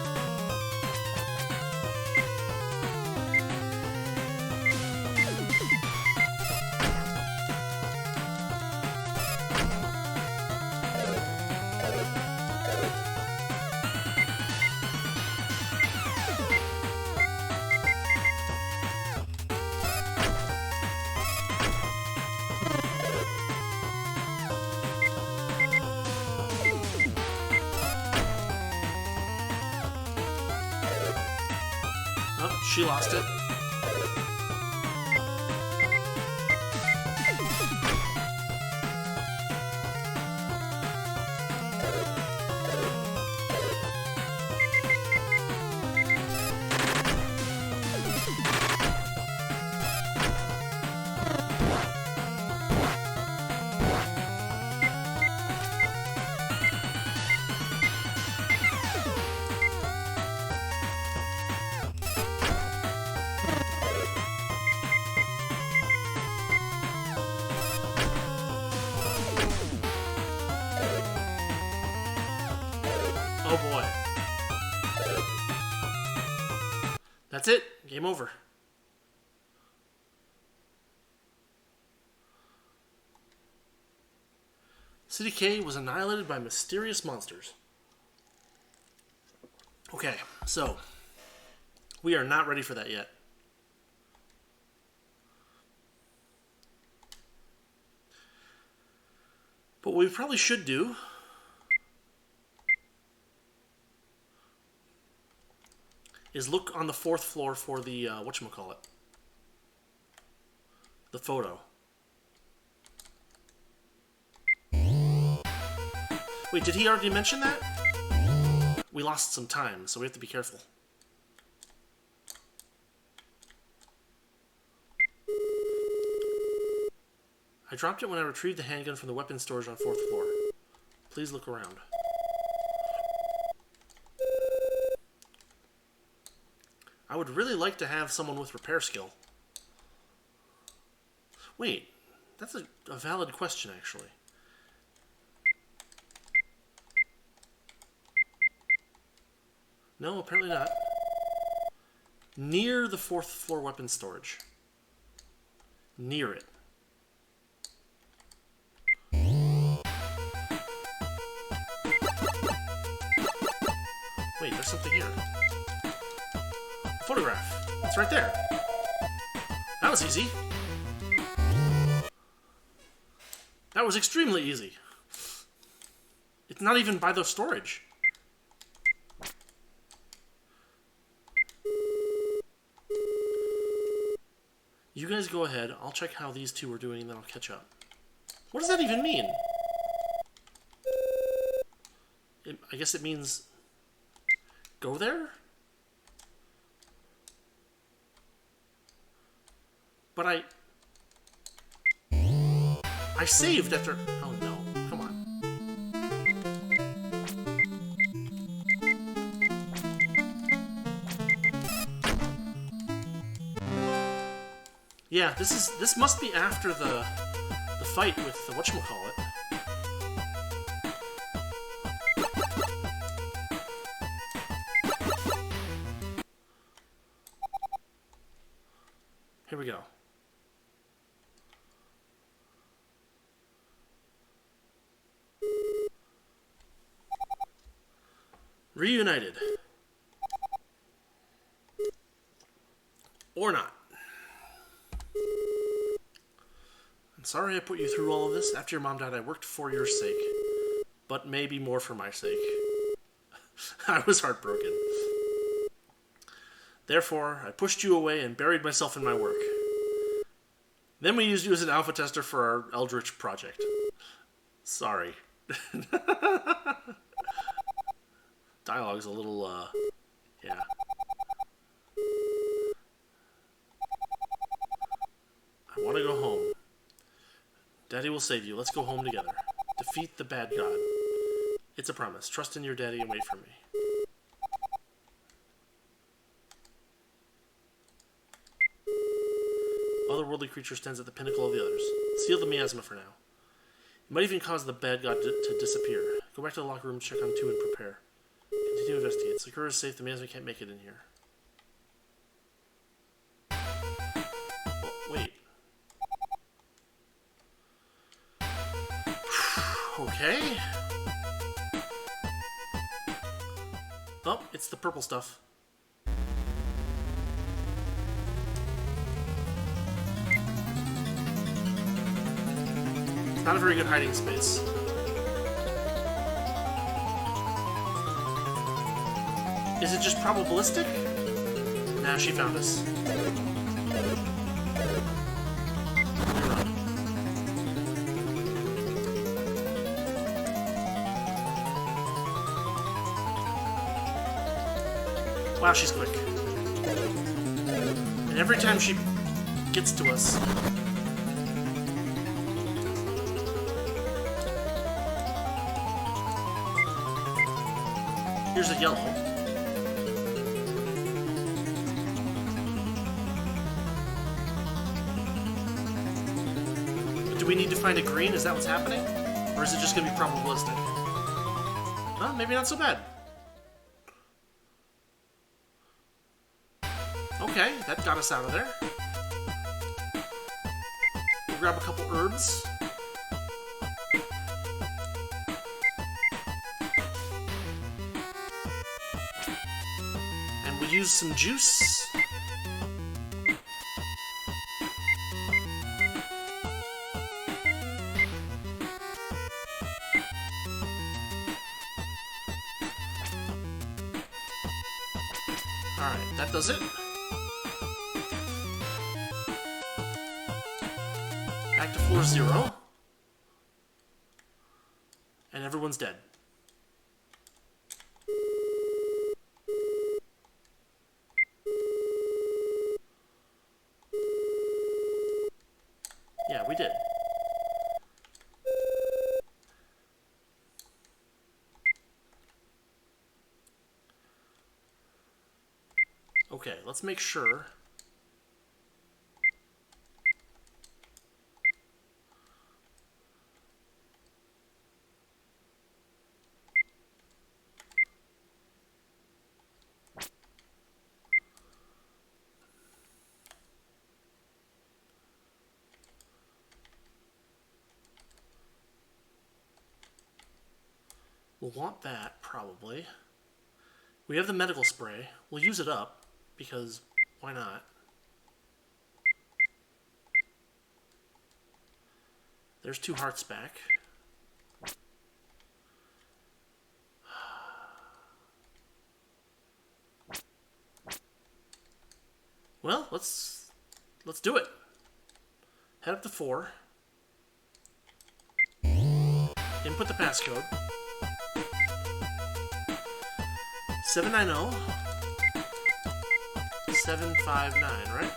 Oh, she lost it. That's it. Game over. City K was annihilated by mysterious monsters. Okay, so we are not ready for that yet. But what we probably should do is look on the 4th floor for the, whatchamacallit, the photo. Wait, did he already mention that? We lost some time, so we have to be careful. I dropped it when I retrieved the handgun from the weapons storage on 4th floor. Please look around. I would really like to have someone with repair skill. Wait, that's a valid question, actually. No, apparently not. Near the 4th floor weapons storage. Near it. Wait, there's something here. A photograph. It's right there. That was easy. That was extremely easy. It's not even by the storage. You guys go ahead. I'll check how these two are doing, and then I'll catch up. What does that even mean? I guess it means go there? But I saved after... Oh no, come on. Yeah, this must be after the fight with the whatchamacallit. Here we go. Reunited. Or not. I'm sorry I put you through all of this. After your mom died, I worked for your sake. But maybe more for my sake. I was heartbroken. Therefore, I pushed you away and buried myself in my work. Then we used you as an alpha tester for our Eldritch project. Sorry. Dialogue's a little, yeah. I want to go home. Daddy will save you. Let's go home together. Defeat the bad god. It's a promise. Trust in your daddy and wait for me. Otherworldly creature stands at the pinnacle of the others. Seal the miasma for now. It might even cause the bad god to disappear. Go back to the locker room, check on 2, and prepare. Continue to investigate. Sakura is safe. The miasma can't make it in here. Well, wait. Okay. Oh, it's the purple stuff. Not a very good hiding space. Is it just probabilistic? Nah, she found us. Wow, she's quick. And every time she gets to us... Here's a yellow. But do we need to find a green? Is that what's happening? Or is it just going to be probabilistic? Well, maybe not so bad. Okay, that got us out of there. We'll grab a couple herbs. And we'll use some juice. Alright, that does it. Back to floor 0. And everyone's dead. Yeah, we did. Okay, let's make sure. We'll want that, probably. We have the medical spray. We'll use it up, because why not? There's 2 hearts back. Well, let's do it. Head up to 4. Input the passcode. 790 759, right?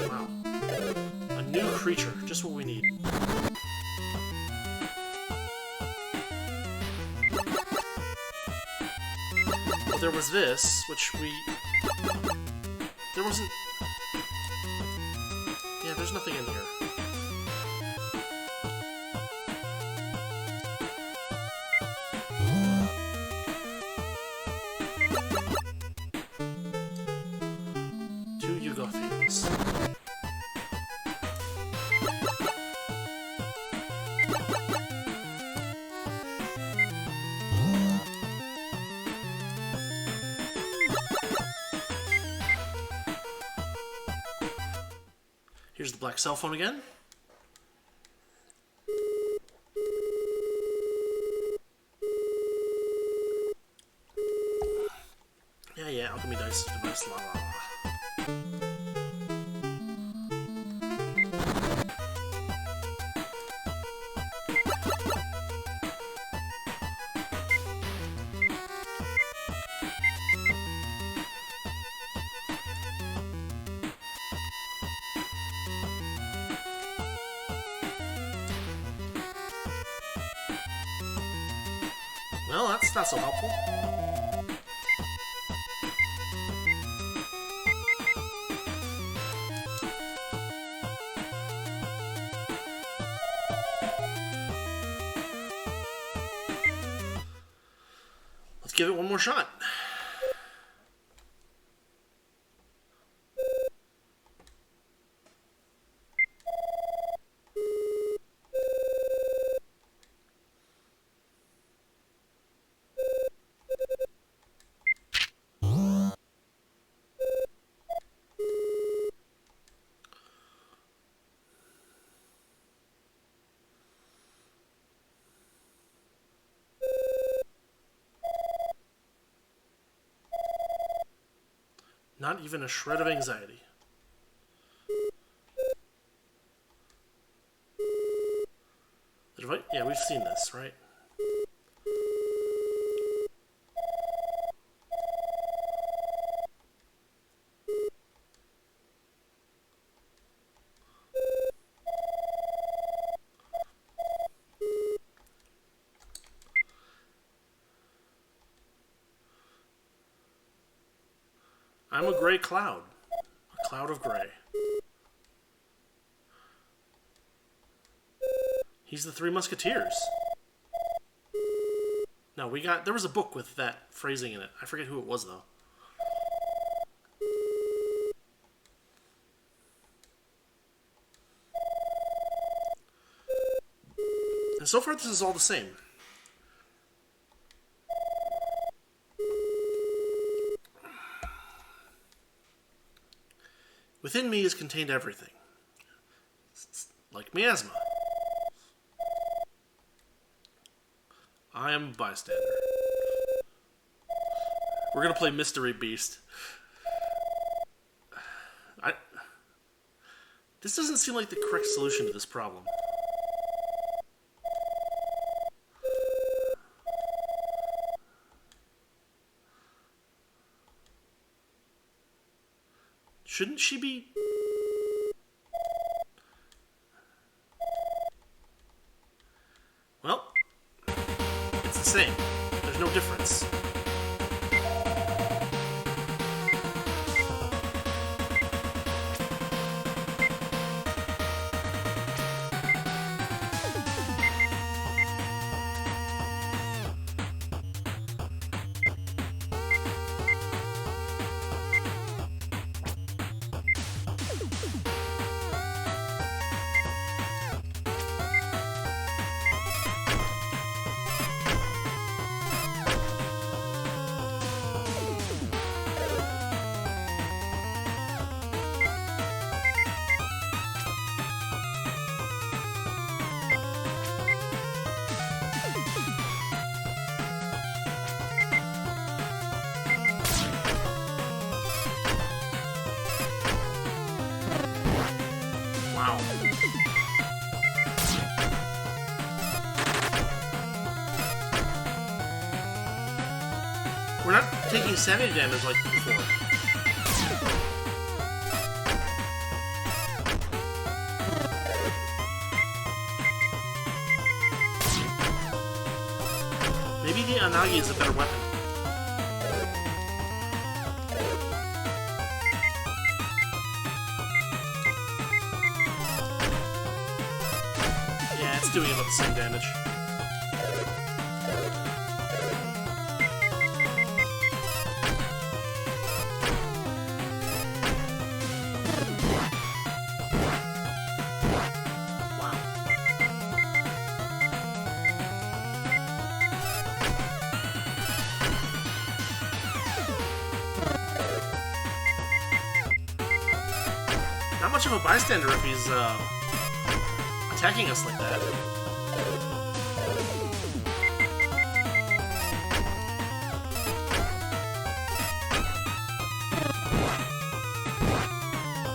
Wow. A new creature, just what we need. Well, there was this, which we... There wasn't... Yeah, there's nothing in here. Two Yugothians. Here's the black cell phone again. Yeah, alchemy dice device, la la la. Well, that's not so helpful. Let's give it one more shot. Not even a shred of anxiety. The device? Yeah, we've seen this, right? I'm a gray cloud. A cloud of gray. He's the Three Musketeers. No, there was a book with that phrasing in it. I forget who it was, though. And so far, this is all the same. Within me is contained everything. Like miasma. I am a bystander. We're gonna play Mystery Beast. This doesn't seem like the correct solution to this problem. Shouldn't she be... Well, it's the same. There's no difference. Wow. We're not taking sanity damage like before. Maybe the Anagi is a better weapon. Yeah, it's doing about the same damage. Not much of a bystander if he's attacking us like that.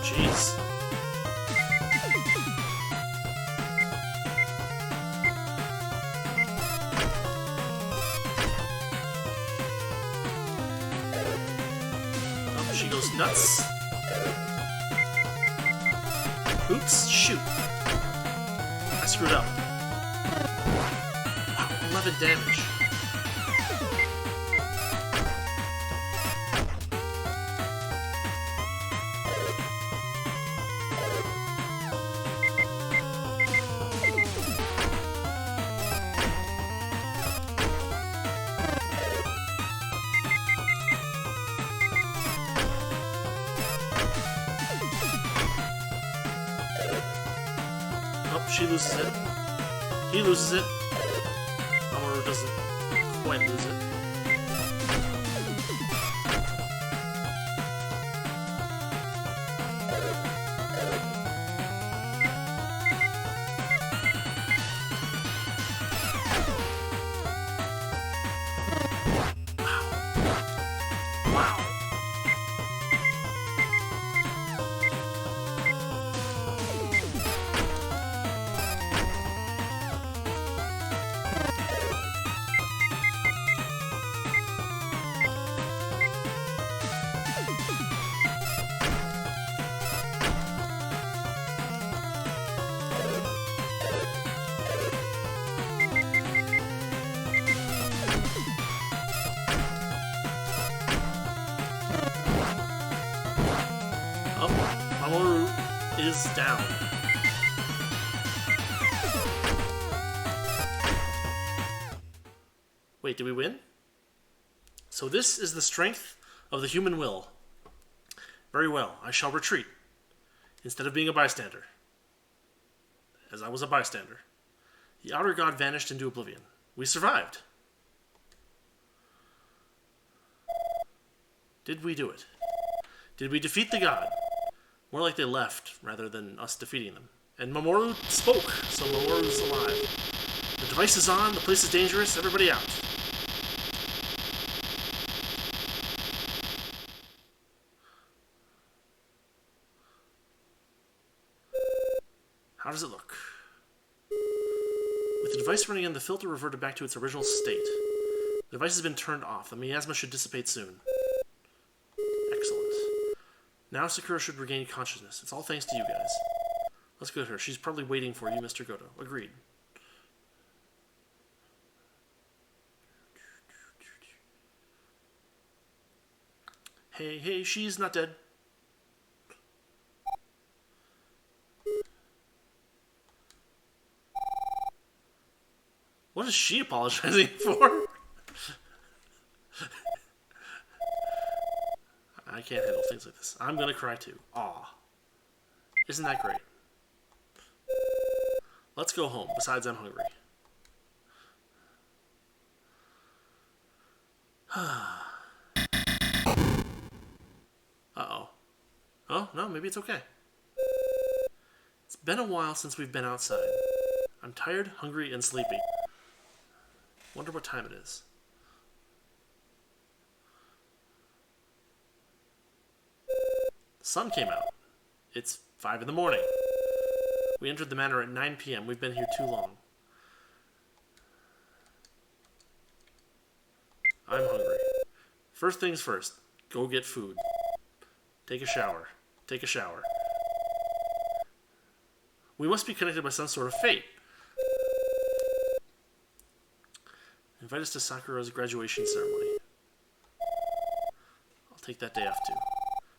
Jeez. Oh, she goes nuts. Oops, shoot. I screwed up. Wow, 11 damage. She loses it. He loses it. Mamoru doesn't quite lose it. Wow. Mamoru is down. Wait, did we win? So this is the strength of the human will. Very well, I shall retreat, instead of being a bystander. As I was a bystander. The outer god vanished into oblivion. We survived. Did we do it? Did we defeat the god? More like they left, rather than us defeating them. And Mamoru spoke, so Mamoru's alive. The device is on, the place is dangerous, everybody out. How does it look? With the device running in, the filter reverted back to its original state. The device has been turned off. The miasma should dissipate soon. Excellent. Now Sakura should regain consciousness. It's all thanks to you guys. Let's go to her. She's probably waiting for you, Mr. Goto. Agreed. Hey, she's not dead. What is she apologizing for? I can't handle things like this. I'm gonna cry too. Aw. Isn't that great? Let's go home. Besides, I'm hungry. Uh-oh. Oh, no, maybe it's okay. It's been a while since we've been outside. I'm tired, hungry, and sleepy. Wonder what time it is. The sun came out. It's 5 in the morning. We entered the manor at 9 p.m. We've been here too long. I'm hungry. First things first. Go get food. Take a shower. Take a shower. We must be connected by some sort of fate. Invite us to Sakura's graduation ceremony. I'll take that day off too.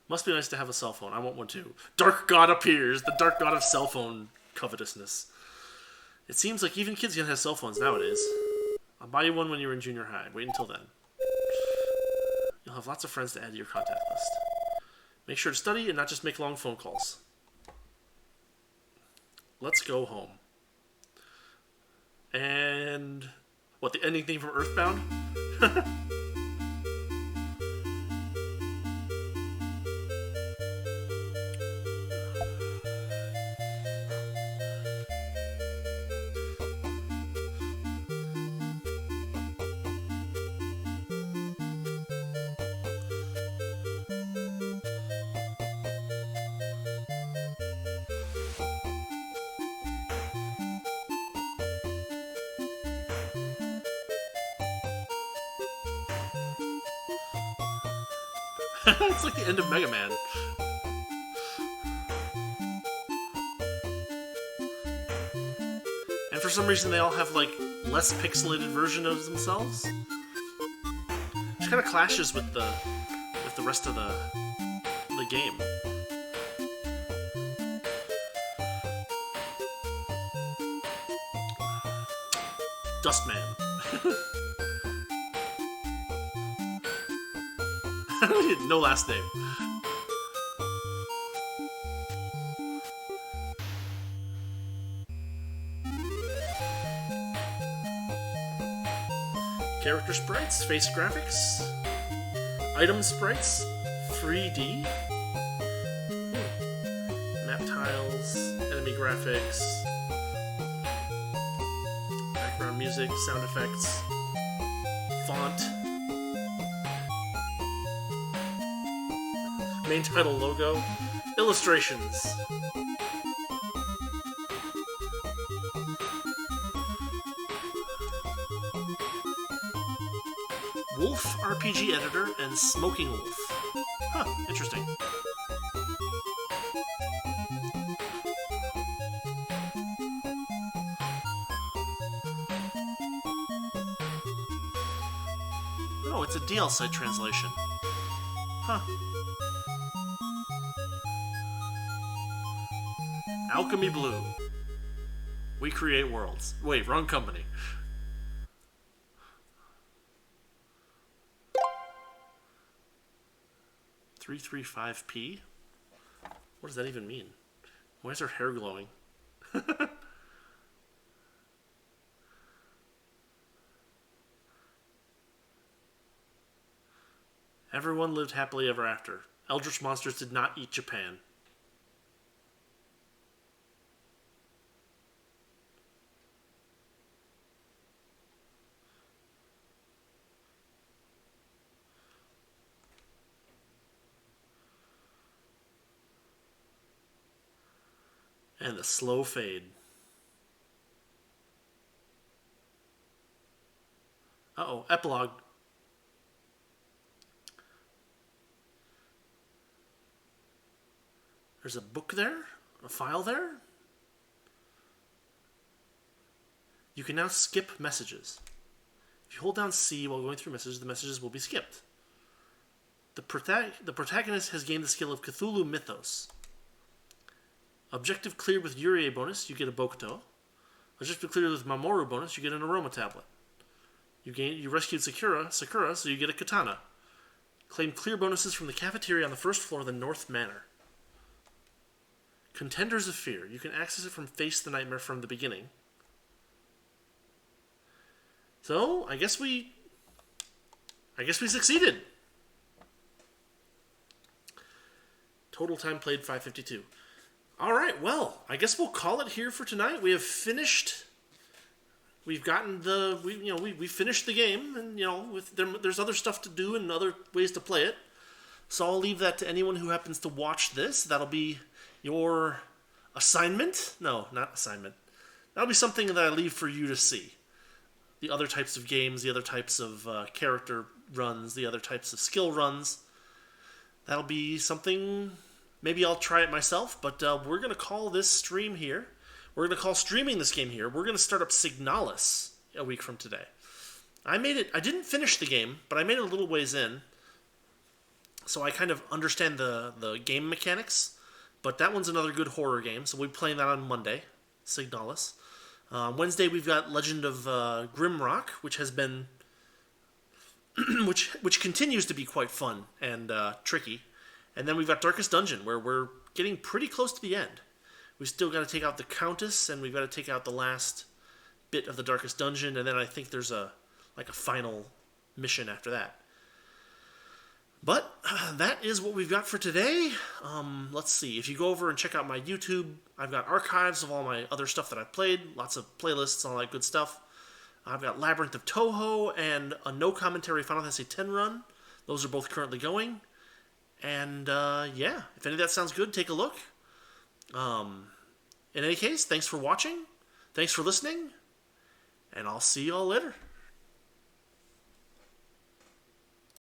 Must be nice to have a cell phone. I want one too. Dark God appears. The dark god of cell phone covetousness. It seems like even kids can have cell phones nowadays. I'll buy you one when you're in junior high. Wait until then. You'll have lots of friends to add to your contact list. Make sure to study and not just make long phone calls. Let's go home. And... what, the ending theme from Earthbound? It's like the end of Mega Man. And for some reason they all have like less pixelated version of themselves. Which kind of clashes with the rest of the game. Dustman. No last name. Character sprites, face graphics, item sprites, 3D, map tiles, enemy graphics, background music, sound effects, font, main title logo, illustrations. Wolf RPG Editor and Smoking Wolf. Huh, interesting. Oh, it's a DL site translation. Huh. Alchemy Blue. We create worlds. Wait, wrong company. 335p? What does that even mean? Why is her hair glowing? Everyone lived happily ever after. Eldritch monsters did not eat Japan. And the slow fade. Uh-oh, epilogue. There's a book there? A file there? You can now skip messages. If you hold down C while going through messages, the messages will be skipped. The protagonist has gained the skill of Cthulhu Mythos. Objective cleared with Yurie bonus, you get a Bokuto. Objective cleared with Mamoru bonus, you get an Aroma tablet. You rescued Sakura, so you get a katana. Claim clear bonuses from the cafeteria on the first floor of the North Manor. Contenders of Fear. You can access it from Face the Nightmare from the beginning. So, I guess we succeeded. Total time played 552. All right, well, I guess we'll call it here for tonight. We have finished. We've gotten we finished the game, and there's other stuff to do and other ways to play it. So I'll leave that to anyone who happens to watch this. That'll be your assignment. No, not assignment. That'll be something that I leave for you to see. The other types of games, the other types of character runs, the other types of skill runs. That'll be something. Maybe I'll try it myself, but we're going to call this stream here. We're going to call streaming this game here. We're going to start up Signalis a week from today. I didn't finish the game, but I made it a little ways in. So I kind of understand the game mechanics. But that one's another good horror game, so we'll be playing that on Monday, Signalis. Wednesday we've got Legend of Grimrock, which has been... which continues to be quite fun and tricky. And then we've got Darkest Dungeon, where we're getting pretty close to the end. We've still got to take out the Countess, and we've got to take out the last bit of the Darkest Dungeon, and then I think there's a final mission after that. But that is what we've got for today. Let's see. If you go over and check out my YouTube, I've got archives of all my other stuff that I've played, lots of playlists, all that good stuff. I've got Labyrinth of Toho and a no commentary Final Fantasy X run. Those are both currently going. And, if any of that sounds good, take a look. In any case, thanks for watching. Thanks for listening. And I'll see you all later.